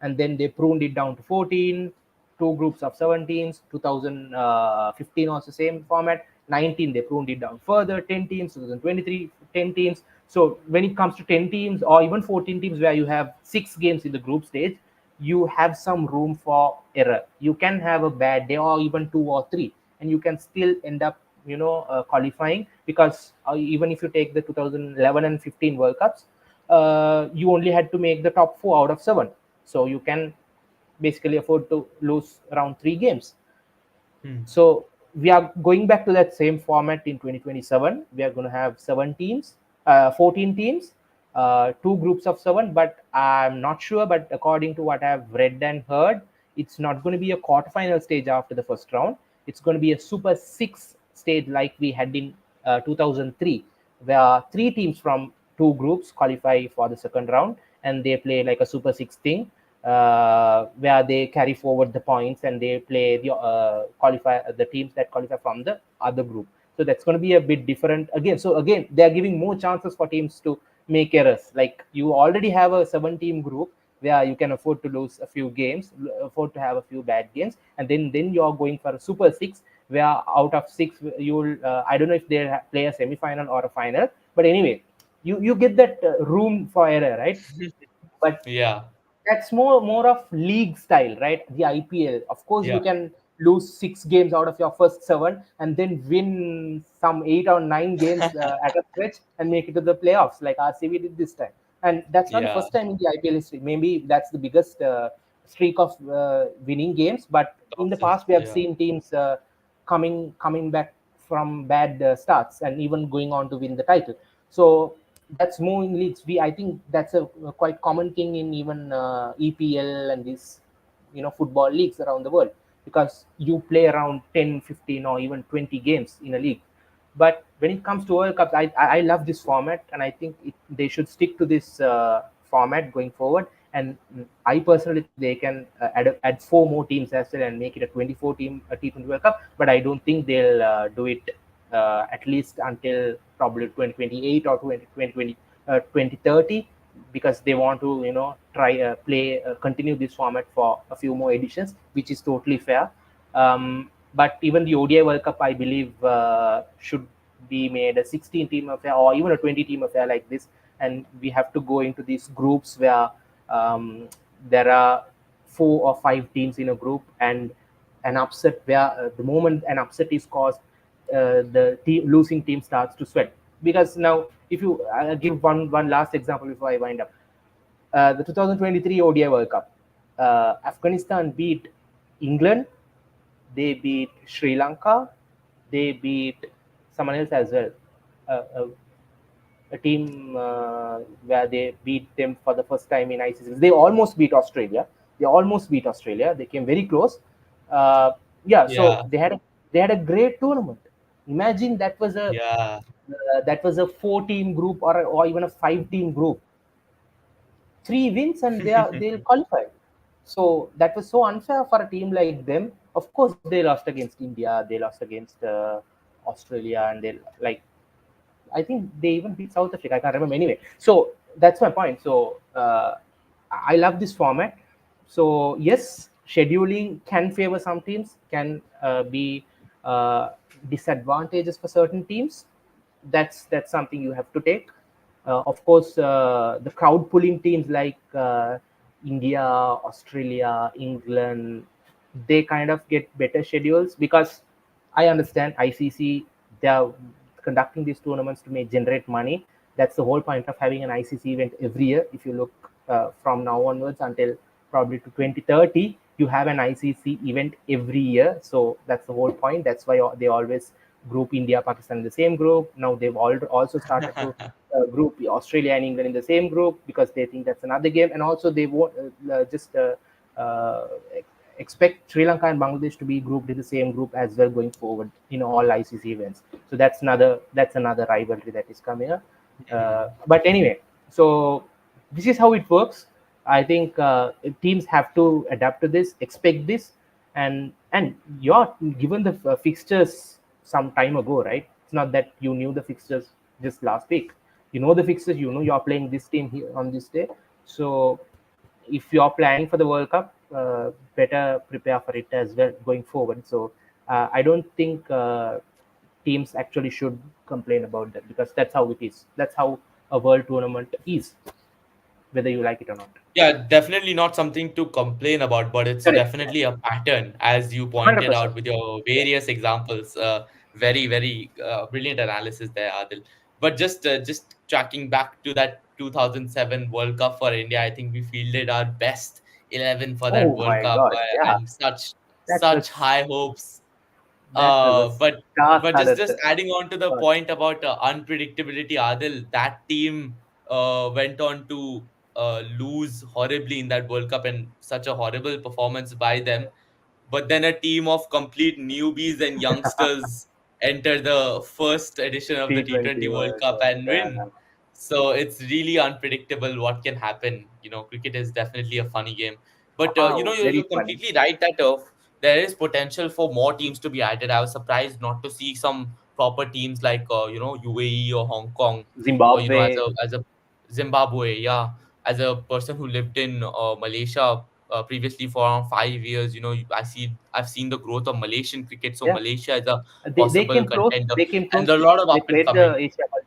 and then they pruned it down to 14, 2 groups of 7 teams. 2015 also same format. 19 they pruned it down further, 10 teams. 2023, 10 teams. So when it comes to 10 teams or even 14 teams, where you have 6 games in the group stage, you have some room for error. You can have a bad day, or even 2 or 3, and you can still end up qualifying, because even if you take the 2011 and 15 World Cups, you only had to make the top 4 out of 7. So you can basically afford to lose around 3 games. Hmm. So we are going back to that same format in 2027. We are going to have 7 teams, 14 teams, 2 groups of 7. But I'm not sure. But according to what I've read and heard, it's not going to be a quarterfinal stage after the first round. It's going to be a Super Six stage like we had in 2003, where 3 teams from 2 groups qualify for the second round, and they play like a Super Six thing, where they carry forward the points, and they play the teams that qualify from the other group. So that's going to be a bit different again. So again, they are giving more chances for teams to make errors. Like you already have a 7-team group where you can afford to lose a few games, afford to have a few bad games, and then you're going for a Super Six, where out of 6 you'll I don't know if they play a semi-final or a final, but anyway, you get that room for error, right? But Yeah. that's more of league style, right? The IPL, of course, you Yeah. can lose 6 games out of your first 7, and then win some 8 or 9 games at a stretch and make it to the playoffs, like RCB did this time. And that's not the Yeah. first time in the IPL history. Maybe that's the biggest streak of winning games. But in the Losses. past, we have Yeah. seen teams coming back from bad starts and even going on to win the title. So that's more in leagues. I think that's a quite common thing in even EPL and these football leagues around the world, because you play around 10, 15, or even 20 games in a league. But when it comes to World Cups, I love this format, and I think they should stick to this format going forward. And I personally think they can add 4 more teams as well and make it a 24-team T20 World Cup. But I don't think they'll do it at least until probably 2028 or 2030, because they want to try play continue this format for a few more editions, which is totally fair. But even the ODI World Cup, I believe, should be made a 16-team affair or even a 20-team affair like this, and we have to go into these groups where there are 4 or 5 teams in a group, and an upset where the moment an upset is caused, losing team starts to sweat. Because now, if you give one last example before I wind up, the 2023 ODI World Cup, Afghanistan beat England, they beat Sri Lanka, they beat someone else as well. Uh, a team where they beat them for the first time in ICC. They almost beat Australia. They almost beat Australia. They came very close. Uh, yeah, so Yeah, they had a great tournament. Imagine yeah. that was a 4 team group, or even a 5 team group. 3 wins and they'll qualify. So that was so unfair for a team like them. Of course, they lost against India. They lost against Australia, and they like I think they even beat South Africa. I can't remember anyway. So that's my point. So I love this format. So yes, scheduling can favor some teams, can be uh, disadvantages for certain teams. That's something you have to take. Of course, the crowd pulling teams like India, Australia, England, they kind of get better schedules because I understand ICC, they are conducting these tournaments to make generate money. That's the whole point of having an ICC event every year. If you look from now onwards until probably to 2030, you have an ICC event every year. So that's the whole point. That's why they always group India, Pakistan in the same group. Now they've also started to group Australia and England in the same group because they think that's another game, and also they won't just uh, expect Sri Lanka and Bangladesh to be grouped in the same group as well going forward in all ICC events. So that's another rivalry that is coming up. But anyway, so this is how it works. I think teams have to adapt to this, expect this, and you're given the fixtures some time ago, right? It's not that you knew the fixtures just last week. You know the fixtures. You know you're playing this team here on this day. So if you're planning for the World Cup, better prepare for it as well going forward. So I don't think teams actually should complain about that because that's how it is. That's how a world tournament is, whether you like it or not. Yeah, definitely not something to complain about, but it's Correct. definitely a pattern, as you pointed 100%. out with your Yeah. various examples. Very, very brilliant analysis there, Adil. But just tracking back to that 2007 World Cup for India, I think we fielded our best 11 for that Oh World my Cup, God. Yeah. and such That such was high hopes. that was a But star-studded just adding on to the squad. point about unpredictability, Adil, that team went on to lose horribly in that World Cup, and such a horrible performance by them. But then a team of complete newbies and youngsters enter the first edition of the T20 T20 World World Cup Cup. and Yeah. win. So it's really unpredictable what can happen. Cricket is definitely a funny game. But Wow, you're very funny. completely right that there is potential for more teams to be added. I was surprised not to see some proper teams like UAE or Hong Kong, or Zimbabwe. as a Zimbabwe. Yeah, as a person who lived in Malaysia previously for around 5 years, I've seen the growth of Malaysian cricket. So Yeah. Malaysia is a They possible came close. contender, They came and close a this lot year. of They up and played the coming. Asia Cup.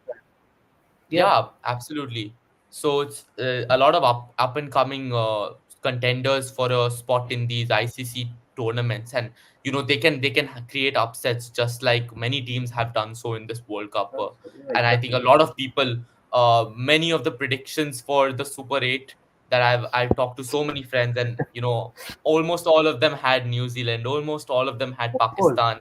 Yeah. Yeah, absolutely. So it's a lot of up and coming contenders for a spot in these ICC tournaments, and they can create upsets just like many teams have done so in this World Cup. Yeah, And I think exactly. a lot of people, many of the predictions for the Super Eight that I've talked to so many friends, and almost all of them had New Zealand, almost all of them had Of course. Pakistan.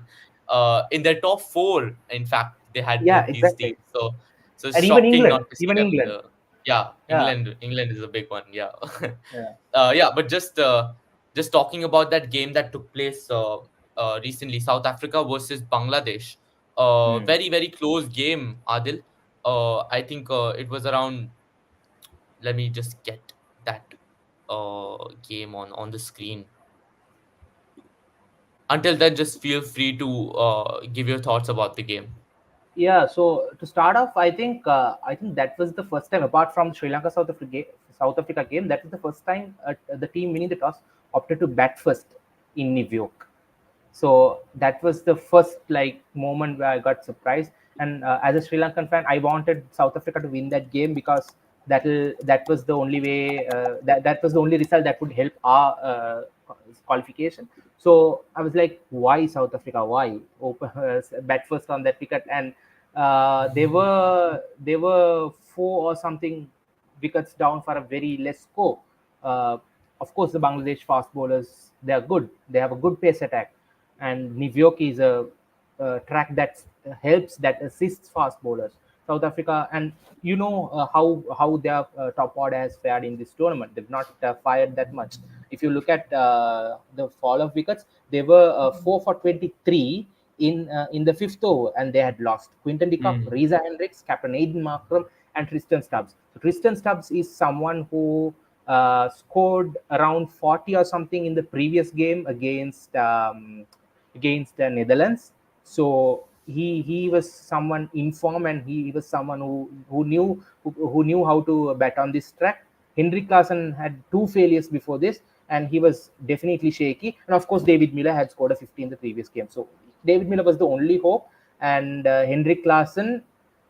In their top four, in fact, they had Yeah, both these teams. exactly. So it's And even shocking not England. to see Even them. England. Yeah, Yeah. England is a big one. Yeah, Yeah. yeah. But just talking about that game that took place recently, South Africa versus Bangladesh. Hmm. Very very close game, Adil. I think it was around. Let me just get that game on the screen. Until then, just feel free to give your thoughts about the game. Yeah, so to start off, I think that was the first time, apart from Sri Lanka South Africa game, that was the first time the team winning the toss opted to bat first in New York. So that was the first like moment where I got surprised. And as a Sri Lankan fan, I wanted South Africa to win that game because that was the only way that was the only result that would help our qualification. So I was like, why South Africa? Why open bat first on that wicket? And they were four or something wickets down for a very less score. Uh, of course, the Bangladesh fast bowlers, they are good. They have a good pace attack, and Nivyoki is a track that helps, that assists fast bowlers. South Africa, and how their top order has fared in this tournament. They've not fired that much. If you look at the fall of wickets, they were 4 for 23 in the fifth over, and they had lost Quinton de Kock, Mm. Reza Hendricks, Captain Aiden Markram, and Tristan Stubbs. So Tristan Stubbs is someone who scored around 40 or something in the previous game against the Netherlands. So he was someone in form, and he was someone who knew how to bet on this track. Henrik Larsson had two failures before this, and he was definitely shaky. And of course, David Miller had scored a 50 in the previous game. So David Miller was the only hope, and Henrik Larsson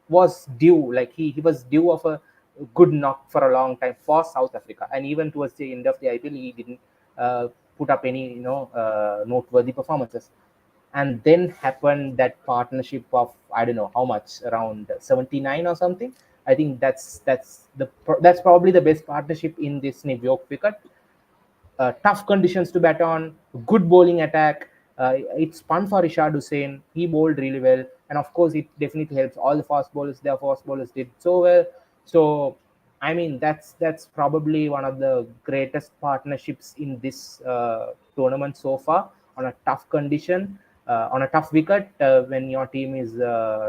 was due. Like he was due of a good knock for a long time for South Africa, and even towards the end of the IPL, he didn't put up any noteworthy performances. And then happened that partnership of, I don't know how much, around 79 or something. I think that's probably the best partnership in this New York wicket. Tough conditions to bat on, good bowling attack. It spun for Rishad Hussain. He bowled really well, and of course, it definitely helps all the fast bowlers. Their fast bowlers did so well. So, I mean, that's probably one of the greatest partnerships in this tournament so far. On a tough condition, on a tough wicket, when your team is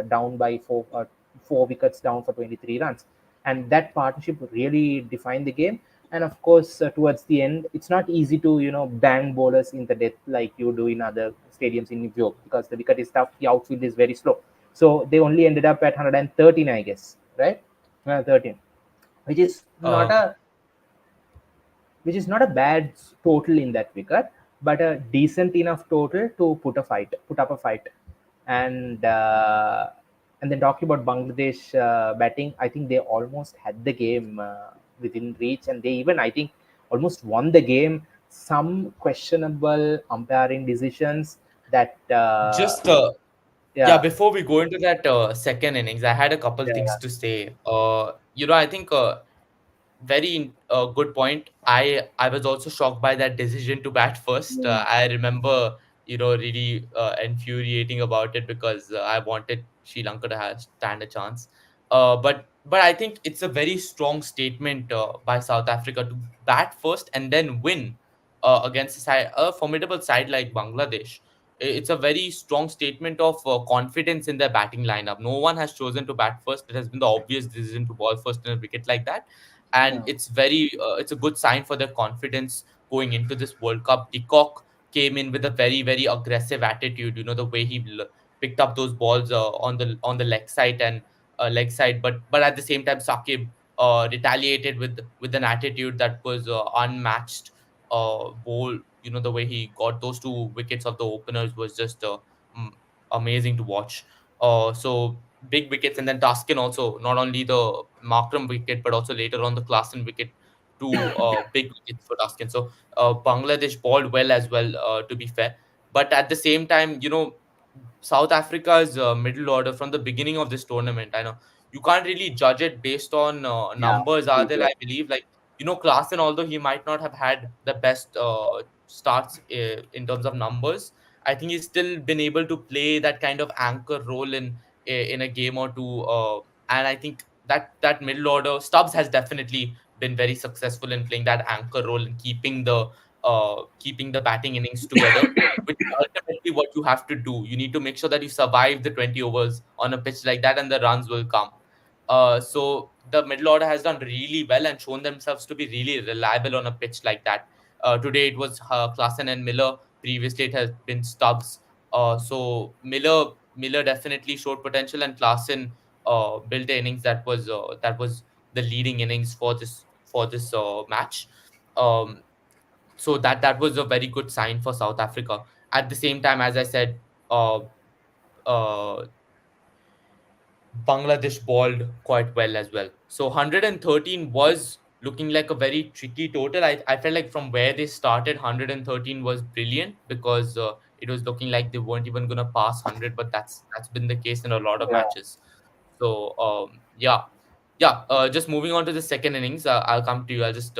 down by four wickets down for 23 runs, and that partnership really defined the game. And of course, towards the end, it's not easy to bang bowlers in the death like you do in other stadiums in New York, because the wicket is tough, the outfield is very slow. So they only ended up at 113, I guess, right? 13, which is not Uh, a bad total in that wicket, but a decent enough total to put up a fight. And and then talking about Bangladesh batting, I think they almost had the game within reach, and they even, I think, almost won the game. Some questionable umpiring decisions that just Yeah, yeah, before we go into that second innings, I had a couple things yeah, to say. I think very good point. I was also shocked by that decision to bat first. yeah, I remember, really infuriating about it because I wanted Sri Lanka to have stand a chance. But I think it's a very strong statement by South Africa to bat first and then win against a formidable side like Bangladesh. It's a very strong statement of confidence in their batting lineup. No one has chosen to bat first. It has been the obvious decision to ball first in a wicket like that, and yeah, it's a good sign for their confidence going into this World Cup. De Kock came in with a very very aggressive attitude. The way he picked up those balls on the leg side, but at the same time Sakib retaliated with an attitude that was unmatched. Bowl, the way he got those two wickets of the openers was just mm, amazing to watch. So big wickets, and then Taskin also, not only the Markram wicket but also later on the Klassen wicket, two big wickets for Taskin. So Bangladesh bowled well as well, to be fair. But at the same time, South Africa's middle order from the beginning of this tournament, I know you can't really judge it based on yeah, numbers, are there? completely. I believe, like, Klaassen, although he might not have had the best starts in terms of numbers, I think he's still been able to play that kind of anchor role in a game or two. And I think that middle order, Stubbs has definitely been very successful in playing that anchor role and keeping the batting innings together, which is ultimately what you have to do. You need to make sure that you survive the 20 overs on a pitch like that, and the runs will come. So the middle order has done really well and shown themselves to be really reliable on a pitch like that. Today it was Klassen and Miller. Previously it has been Stubbs. So Miller definitely showed potential, and Klassen built the innings that was the leading innings for this match. Um, so that was a very good sign for South Africa. At the same time, as I said, uh, uh, Bangladesh bowled quite well as well. So 113 was looking like a very tricky total. I felt like from where they started, 113 was brilliant because it was looking like they weren't even gonna pass 100, but that's been the case in a lot of Yeah, matches. So yeah, yeah. Just moving on to the second innings, I'll come to you. I'll just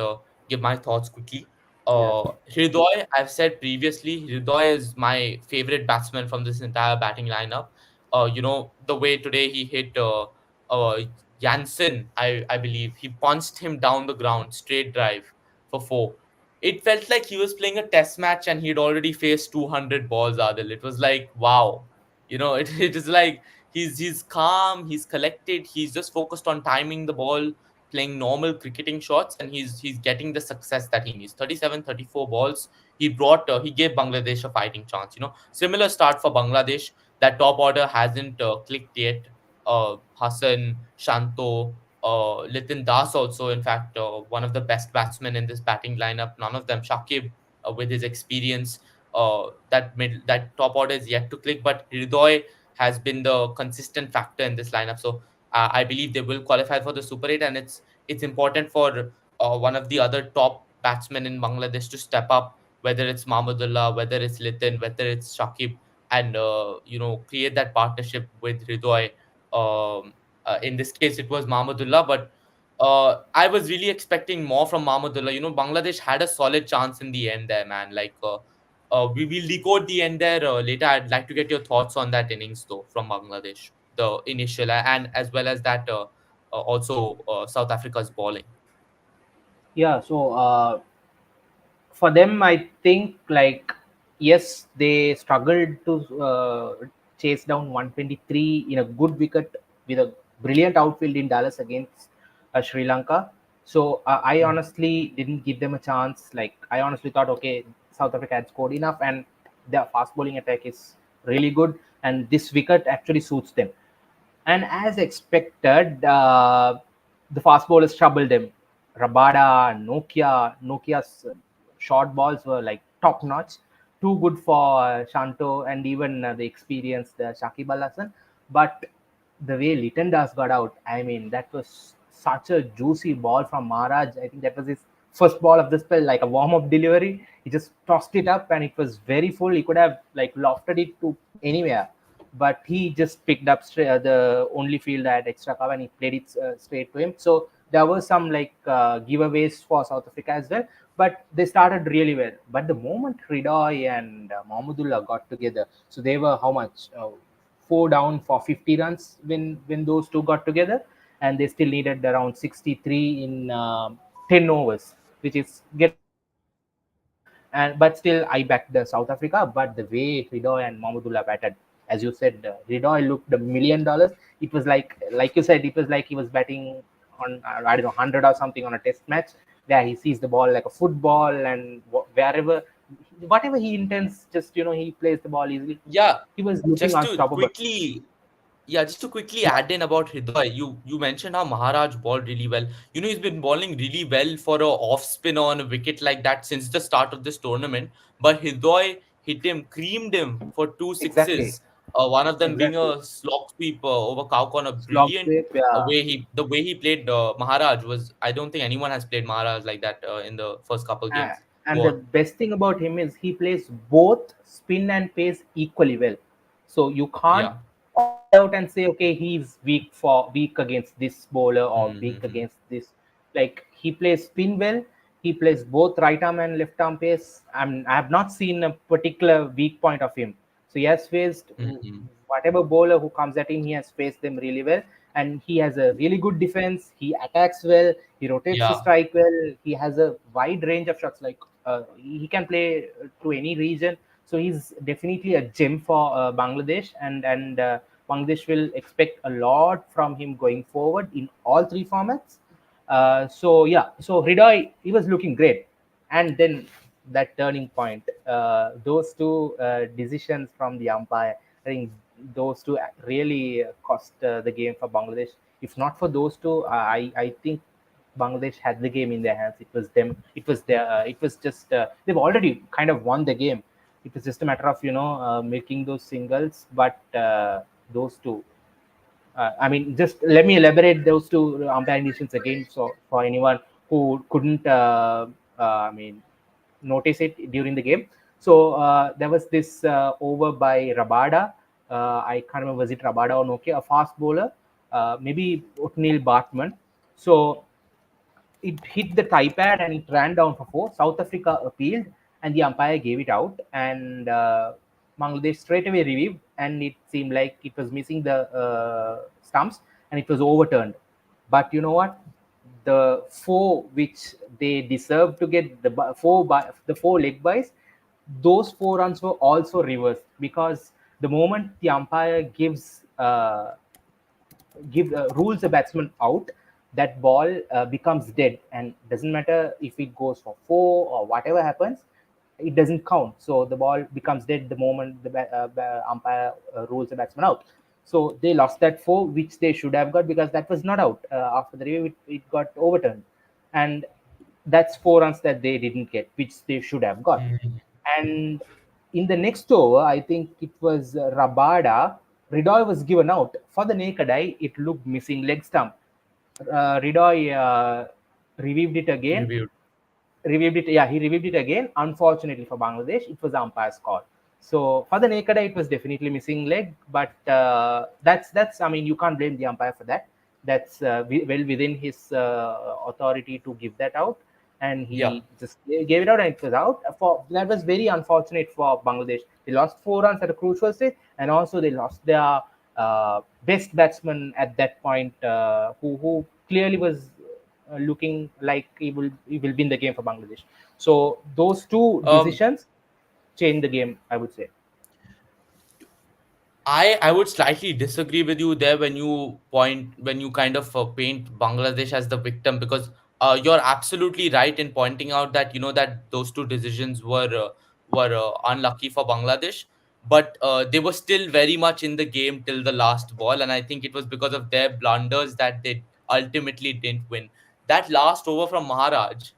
give my thoughts quickly. yeah, Hridoy, I've said previously, Hridoy is my favorite batsman from this entire batting lineup. The way today he hit uh, Jansen, I believe, he punched him down the ground, straight drive for four. It felt like he was playing a test match and he'd already faced 200 balls, Adil. It was like, wow. It is like he's calm, he's collected, he's just focused on timing the ball, playing normal cricketing shots, and he's getting the success that he needs. 37, 34 balls. He gave Bangladesh a fighting chance. Similar start for Bangladesh. That top order hasn't clicked yet. Hassan, Shanto, Litin Das also, in fact, one of the best batsmen in this batting lineup. None of them. Shakib, with his experience, that top order is yet to click. But Hridoy has been the consistent factor in this lineup. So I believe they will qualify for the Super 8, and it's important for one of the other top batsmen in Bangladesh to step up, whether it's Mahmudullah, whether it's Litin, whether it's Shakib, and create that partnership with Hridoy. In this case, it was Mahmudullah, but I was really expecting more from Mahmudullah. Bangladesh had a solid chance in the end there, man. Like, we will decode the end there later. I'd like to get your thoughts on that innings, though, from Bangladesh, the initial, and as well as that also South Africa's bowling. yeah. So for them, I think like yes, they struggled to chase down 123 in a good wicket with a brilliant outfield in Dallas against Sri Lanka. So I Mm. honestly didn't give them a chance. Like I honestly thought, okay, South Africa had scored enough, and their fast bowling attack is really good, and this wicket actually suits them. And as expected, the fast bowlers troubled him. Rabada, Nokia's short balls were like top notch, too good for Shanto and even the experienced Shakib Al Hasan. But the way Litton Das got out, I mean, that was such a juicy ball from Maharaj. I think that was his first ball of the spell, like a warm up delivery. He just tossed it up and it was very full. He could have like lofted it to anywhere, but he just picked up the only field that had extra cover and he played it straight to him. So there were some like giveaways for South Africa as well, but they started really well. But the moment Ridoy and Mahmudullah got together, so they were how much? Four down for 50 runs when those two got together, and they still needed around 63 in 10 overs, which is getting a bit difficult. And but still, I backed the South Africa. But the way Ridoy and Mahmudullah batted, as you said, Ridoy looked $1 million. It was like you said, it was like he was batting on I don't know 100 or something on a test match, where he sees the ball like a football and wherever, whatever he intends, just he plays the ball easily. Yeah, He was looking just to unstoppable. quickly Yeah, just to quickly Yeah, add in about Hridoy, you mentioned how Maharaj bowled really well. He's been bowling really well for a off spin on a wicket like that since the start of this tournament. But Hridoy hit him, creamed him for two exactly, sixes. One of them being exactly. a slog sweep over Cow Corner. Slog Brilliant. sweep, yeah. The way he played Maharaj was, I don't think anyone has played Maharaj like that in the first couple Uh, games. and Go the on. best thing about him is he plays both spin and pace equally well. So you can't Yeah. opt out and say, okay, he's weak against this bowler or weak Mm-hmm. against this. Like he plays spin well. He plays both right arm and left arm pace. I have not seen a particular weak point of him. So he has faced Mm-hmm. whatever bowler who comes at him, he has faced them really well. And he has a really good defense. He attacks well. He rotates the Yeah. strike well. He has a wide range of shots. Like he can play to any region. So he's definitely a gem for Bangladesh, and Bangladesh will expect a lot from him going forward in all three formats. So yeah, so Hridoy, he was looking great, and then that turning point, those two decisions from the umpire, I think those two really cost the game for Bangladesh. If not for those two, I think Bangladesh had the game in their hands. It was them. It was their. It was just they've already kind of won the game. It was just a matter of making those singles, but those two. I mean, just let me elaborate those two umpiring decisions again. So for anyone who couldn't, I mean, notice it during the game. So there was this over by Rabada. I can't remember, was it Rabada or Nokia, a fast bowler, maybe Otnil Bartman. So it hit the thigh pad and it ran down for four. South Africa appealed and the umpire gave it out. And Bangladesh straight away reviewed, and it seemed like it was missing the stumps and it was overturned. But you know what? The four which they deserved to get, the four leg buys, those 4 runs were also reversed, because the moment the umpire rules a batsman out, that ball becomes dead, and doesn't matter if it goes for four or whatever happens, it doesn't count. So the ball becomes dead the moment the umpire rules the batsman out. So they lost that four, which they should have got, because that was not out. After the review, it got overturned, and that's 4 runs that they didn't get, which they should have got. Mm. And in the next over, I think it was Rabada, Ridoy was given out. For the naked eye, it looked missing leg stump. Ridoy reviewed it again. Reviewed. He reviewed it again. Unfortunately for Bangladesh, it was the umpire's call. So for the naked eye, it was definitely missing leg. But that's. I mean, you can't blame the umpire for that. That's well within his authority to give that out, and Yeah. he just gave it out, and it was out. For that was very unfortunate for Bangladesh. They lost 4 runs at a crucial stage, and also they lost their best batsman at that point, who clearly was looking like he will win the game for Bangladesh. So those two Um, decisions changed the game, I would say. I would slightly disagree with you there when you kind of paint Bangladesh as the victim, because you're absolutely right in pointing out that that those two decisions were unlucky for Bangladesh, but they were still very much in the game till the last ball, and I think it was because of their blunders that they ultimately didn't win. That last over from Maharaj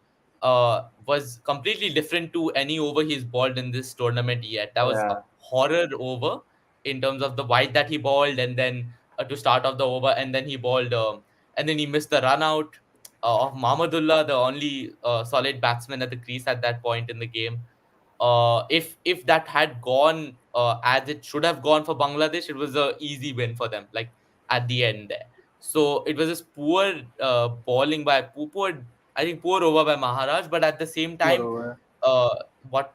was completely different to any over he's bowled in this tournament yet. That was a Yeah, horror over in terms of the wide that he bowled, and then to start off the over, and then he bowled, and then he missed the run out of Mahmudullah, the only solid batsman at the crease at that point in the game. If that had gone as it should have gone for Bangladesh, it was a easy win for them. Like at the end there, so it was this poor bowling by poor, I think poor over by Maharaj, but at the same time, moreover, uh, what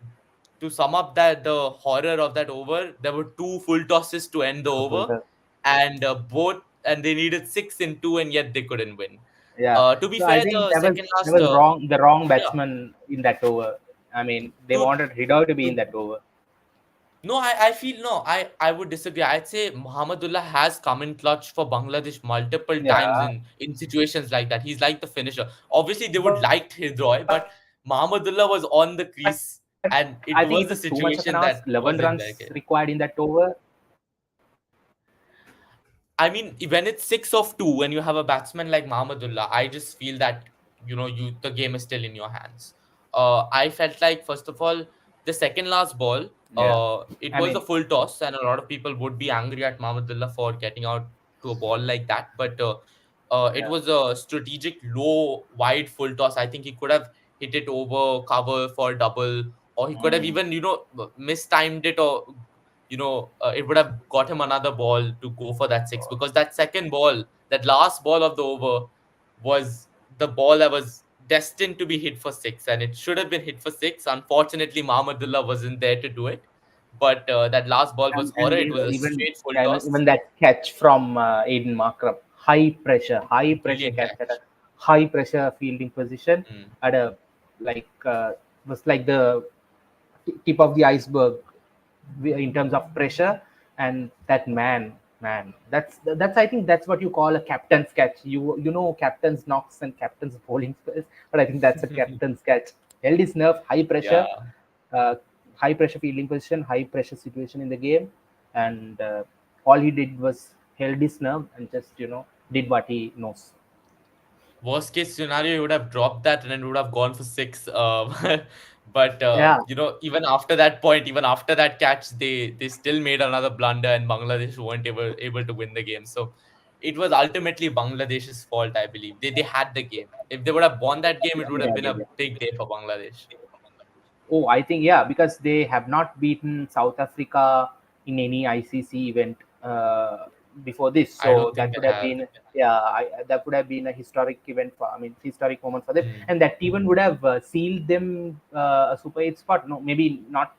to sum up that the horror of that over, there were two full tosses to end the over, and they needed six in two, and yet they couldn't win. yeah. To be So I fair, think the that was second that last, was wrong. The wrong yeah, batsman in that over. I mean, they to wanted Ridoy to be in to that over. no, I feel no, I would disagree. I'd say Muhammadullah has come in clutch for Bangladesh multiple times Yeah, in situations like that. He's like the finisher. Obviously, they would but like Hidroy, but Muhammadullah was on the I crease, think it was and too it much of an was the ask. 11 situation runs that was in required there. in that over. I mean, when it's 6 of 2, when you have a batsman like Mahmudullah, I just feel that the game is still in your hands. I felt like, first of all, the second last ball, Yeah, it I was a mean, full toss, and a lot of people would be angry at Mahmudullah for getting out to a ball like that. But it yeah, was a strategic low wide full toss. I think he could have hit it over cover for double, or he could have mm, even mistimed it, or it would have got him another ball to go for that six, because that second ball, that last ball of the over, was the ball that was destined to be hit for six, and it should have been hit for six. Unfortunately, Mahmudullah wasn't there to do it, but that last ball was and horror. It was a even straight full yeah, even toss. that catch from Aiden Markram, high pressure Brilliant catch at a catch. high pressure fielding position, Mm. at a like was like the tip of the iceberg in terms of pressure. And that man, that's I think that's what you call a captain's catch. You know, captain's knocks and captain's bowling spells, but I think that's a captain's catch. Held his nerve, Yeah. uh, high pressure fielding position, high pressure situation in the game, and all he did was held his nerve and just did what he knows. Worst case scenario, he would have dropped that and it would have gone for six. But Yeah, even after that point, even after that catch, they still made another blunder, and Bangladesh weren't able to win the game. So it was ultimately Bangladesh's fault, I believe. They had the game. If they would have won that game, it would Yeah, have yeah, been yeah. a big day for Bangladesh. Oh, I think yeah, because they have not beaten South Africa in any ICC event before this, I so don't that think would they have have. been that would have been a historic event for, I mean, historic moment for them, Hmm. and that even would have sealed them a Super 8 spot. No, maybe not,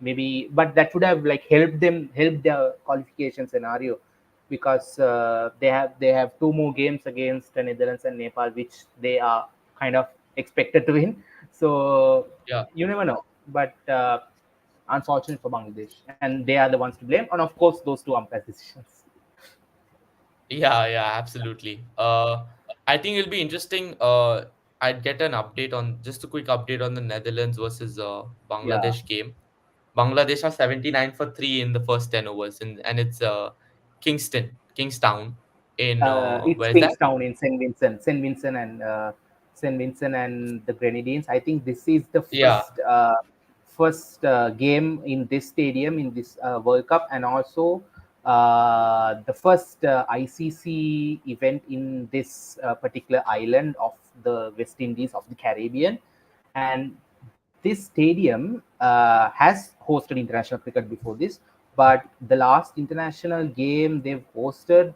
maybe, but that would have like helped the qualification scenario, because they have two more games against the Netherlands and Nepal, which they are kind of expected to win. So Yeah. you never know. But unfortunate for Bangladesh, and they are the ones to blame. And of course, those two umpire decisions. Yeah, yeah, absolutely. I think it'll be interesting. I'd get an update on just a quick update on the Netherlands versus Yeah, Bangladesh game. Bangladesh are 79 for 3 in the first 10 overs, and it's Kingstown in it's where is that? Kingstown in Saint Vincent and the Grenadines. I think this is the Yeah. first game in this stadium in this World Cup, and also the first ICC event in this particular island of the West Indies of the Caribbean. And this stadium has hosted international cricket before this, but the last international game they've hosted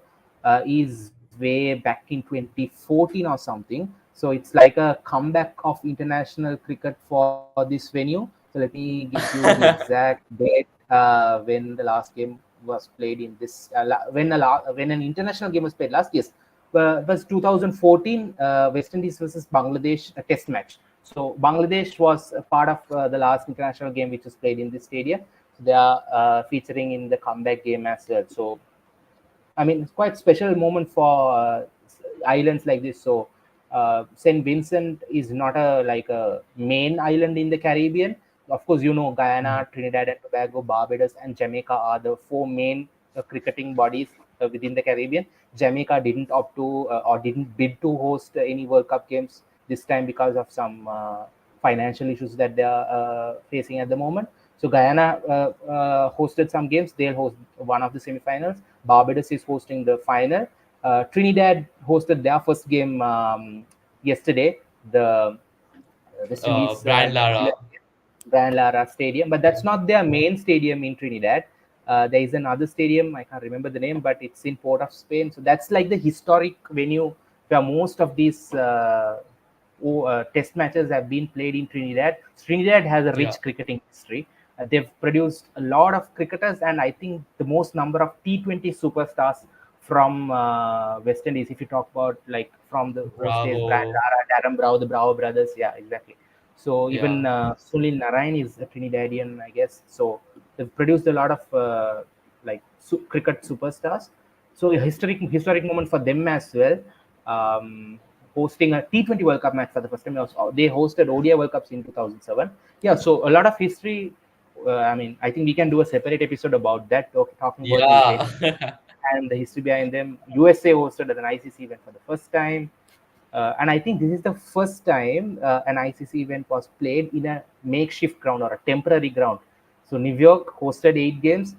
is way back in 2014 or something. So it's like a comeback of international cricket for this venue. So let me give you the exact date when the last game was played in this. When an international game was played last, yes, it was 2014 West Indies versus Bangladesh, a test match. So Bangladesh was a part of the last international game which was played in this stadium. So they are featuring in the comeback game as well. So I mean, it's quite special moment for islands like this. So Saint Vincent is not a like a main island in the Caribbean. Of course, you know Mhm. Guyana, Trinidad and Tobago, Barbados, and Jamaica are the four main cricketing bodies within the Caribbean. Jamaica didn't opt to or didn't bid to host any World Cup games this time because of some financial issues that they are facing at the moment. So Guyana hosted some games. They'll host one of the semifinals. Barbados is hosting the final. Trinidad hosted their first game yesterday. The West Indies Brian New Zealand Lara. Brian Lara Stadium, but that's not their main stadium in Trinidad. There is another stadium, I can't remember the name, but it's in Port of Spain. So that's like the historic venue where most of these test matches have been played in Trinidad. Trinidad has a Yeah. rich cricketing history. They've produced a lot of cricketers, and I think the most number of T20 superstars from West Indies. If you talk about like from the those days, Brian Bravo. Lara, Darren Brown, the Bravo brothers, yeah, exactly. So even Yeah. Sunil Narayan is a Trinidadian, I guess. So they've produced a lot of like cricket superstars. So a historic moment for them as well. Um, Hosting a T20 World Cup match for the first time. They hosted ODI World Cups in 2007. Yeah, so a lot of history. I mean, I think we can do a separate episode about that, talking about the Yeah. event and the history behind them. USA hosted an ICC event for the first time. And I think this is the first time an ICC event was played in a makeshift ground or a temporary ground. So New York hosted 8 games.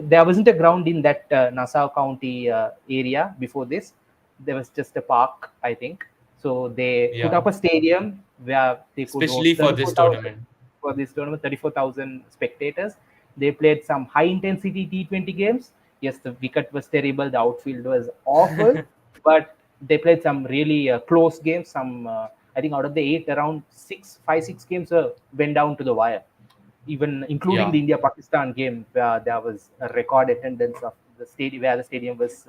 There wasn't a ground in that Nassau County area before this. There was just a park, I think. So they put Yeah. up a stadium where they could Especially host for this 34,000 tournament. for this tournament, 34,000 spectators. They played some high intensity T20 games. Yes, the wicket was terrible, the outfield was awful, but they played some really close games. I think out of the eight, around 6 games went down to the wire, even including the Yeah. India Pakistan game where there was a record attendance of the stadium where the stadium was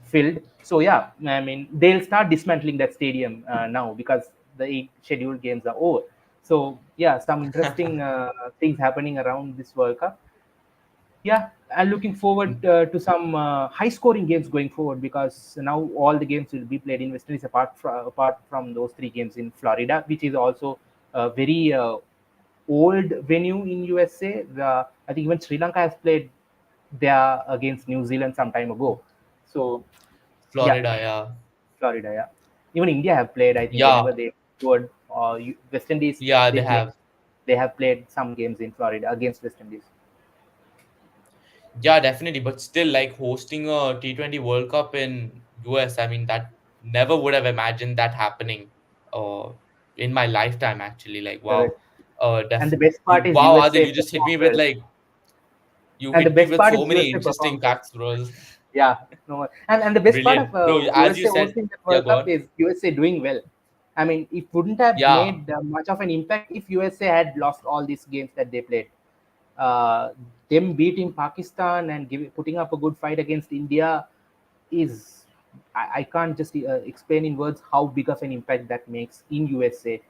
filled. So yeah, I mean they'll start dismantling that stadium now because the 8 scheduled games are over. So yeah, some interesting things happening around this World Cup. Yeah, I'm looking forward to some high-scoring games going forward, because now all the games will be played in West Indies apart from those 3 games in Florida, which is also a very old venue in USA. I think even Sri Lanka has played there against New Zealand some time ago. So yeah, Florida, yeah. Florida. Yeah, even India have played. I think Yeah. whenever they toured West Indies, Yeah, they they play. have. They have played some games in Florida against West Indies. Yeah, definitely. But still, like hosting a T20 World Cup in US, I mean, that never would have imagined that happening uh, in my lifetime. Actually, like wow, Correct. And the best part is wow, Adil, USA you just hit me performed with well. like you And the hit me best with part so is many USA interesting performed well. facts, bros. Yeah, no, and the best part of Brilliant, bro. As you USA said, hosting the yeah, World go Cup on. is USA doing well. I mean, it wouldn't have Yeah, made much of an impact if USA had lost all these games that they played. Uh, them beating Pakistan and putting up a good fight against India is, I can't just explain in words how big of an impact that makes in USA,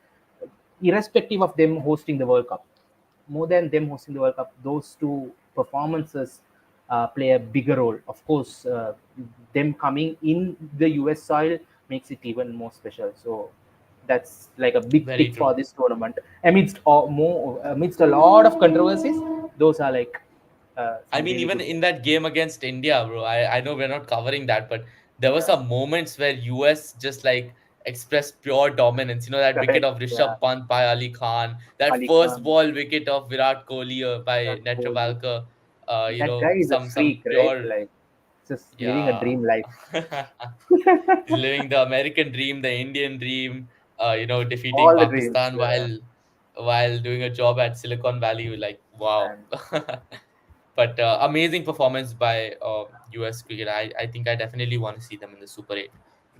irrespective of them hosting the World Cup. More than them hosting the World Cup, those two performances play a bigger role. Of course, them coming in the US soil makes it even more special. So that's like a big very tick true. for this tournament. Amidst a lot of controversies, those are like I some mean, really even good in games. that game against India, bro, I know we're not covering that, but there were Yeah, some moments where US just like expressed pure dominance. You know, that wicket correct. of Yeah, Rishabh Pant by Ali Khan, that Ali first Khan, ball wicket of Virat Kohli by Virat Kohli. Netravalkar. You That know, guy is a some freak, right? pure, Like just living a yeah. dream life. He's living the American dream, the Indian dream. You know, defeating All the dreams. Pakistan while doing a job at Silicon Valley. Like wow. And But amazing performance by US cricket. I think I definitely want to see them in the Super 8.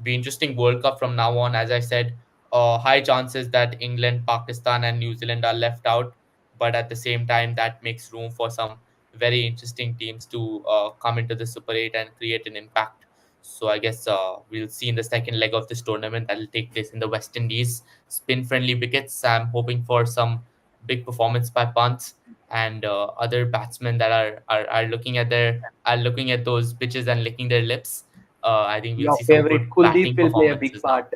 Be interesting World Cup from now on. As I said, high chances that England, Pakistan, and New Zealand are left out. But at the same time, that makes room for some very interesting teams to come into the Super 8 and create an impact. So I guess we'll see in the second leg of this tournament that will take place in the West Indies. Spin friendly wickets. I'm hoping for some big performance by Pant and other batsmen that are looking at those pitches and licking their lips. I think we'll your see some favorite good Kuldeep batting will play a big performances now. part.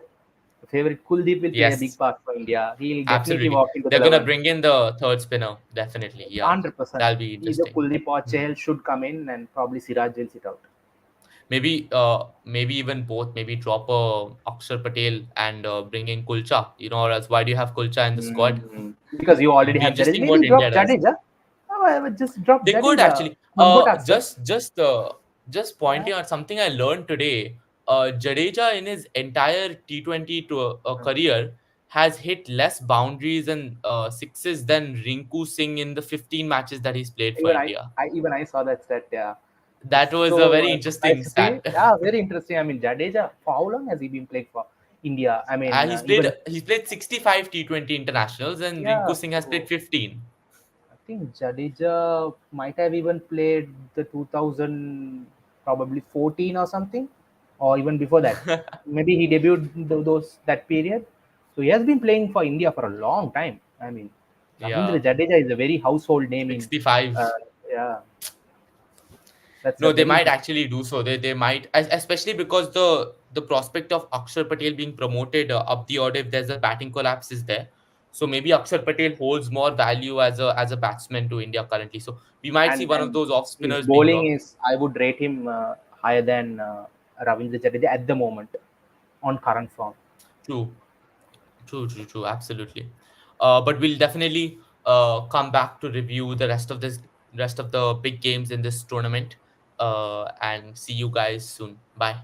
Your favorite Kuldeep will play a big Yes, part for India. He'll definitely absolutely. walk into the They're gonna 11. bring in the third spinner. Definitely, yeah, 100%. that'll be Either interesting. Kuldeep or Hmm. Chahal should come in and probably Siraj will sit out. Maybe even both. Maybe drop Akshar Patel and bring in Kulcha. You know, or else why do you have Kulcha in the squad? Because you already Be have Jadeja. interesting Maybe what India drop does. Jadeja. Oh, I would just drop They could Jadeja. actually. One more Akshar. Just Yeah. pointing out something I learned today. Jadeja in his entire T20 career has hit less boundaries and sixes than Rinku Singh in the 15 matches that he's played for India. Even I saw that stat. Yeah, That it's was a so very interesting surprised to see. stat. Yeah, very interesting. I mean, Jadeja. For how long has he been playing for India? I mean, even He's played 65 T20 internationals and yeah. Rinku Singh has played So 15. I think Jadeja might have even played the 2000 probably 14 or something, or even before that. Maybe he debuted those that period. So he has been playing for India for a long time. I mean, Ravindra Yeah, Jadeja is a very household name in. 65. Uh, yeah, that's a No, they very might interesting. actually do so. They might, especially because the prospect of Akshar Patel being promoted up the order if there's a batting collapse is there. So maybe Akshar Patel holds more value as a batsman to India currently. So we might see one of And those off his spinners being bowling dropped. is, I would rate him higher than Ravindra Jadeja at the moment on current form. True, true. Absolutely. But we'll definitely come back to review the rest of the big games in this tournament. And see you guys soon. Bye.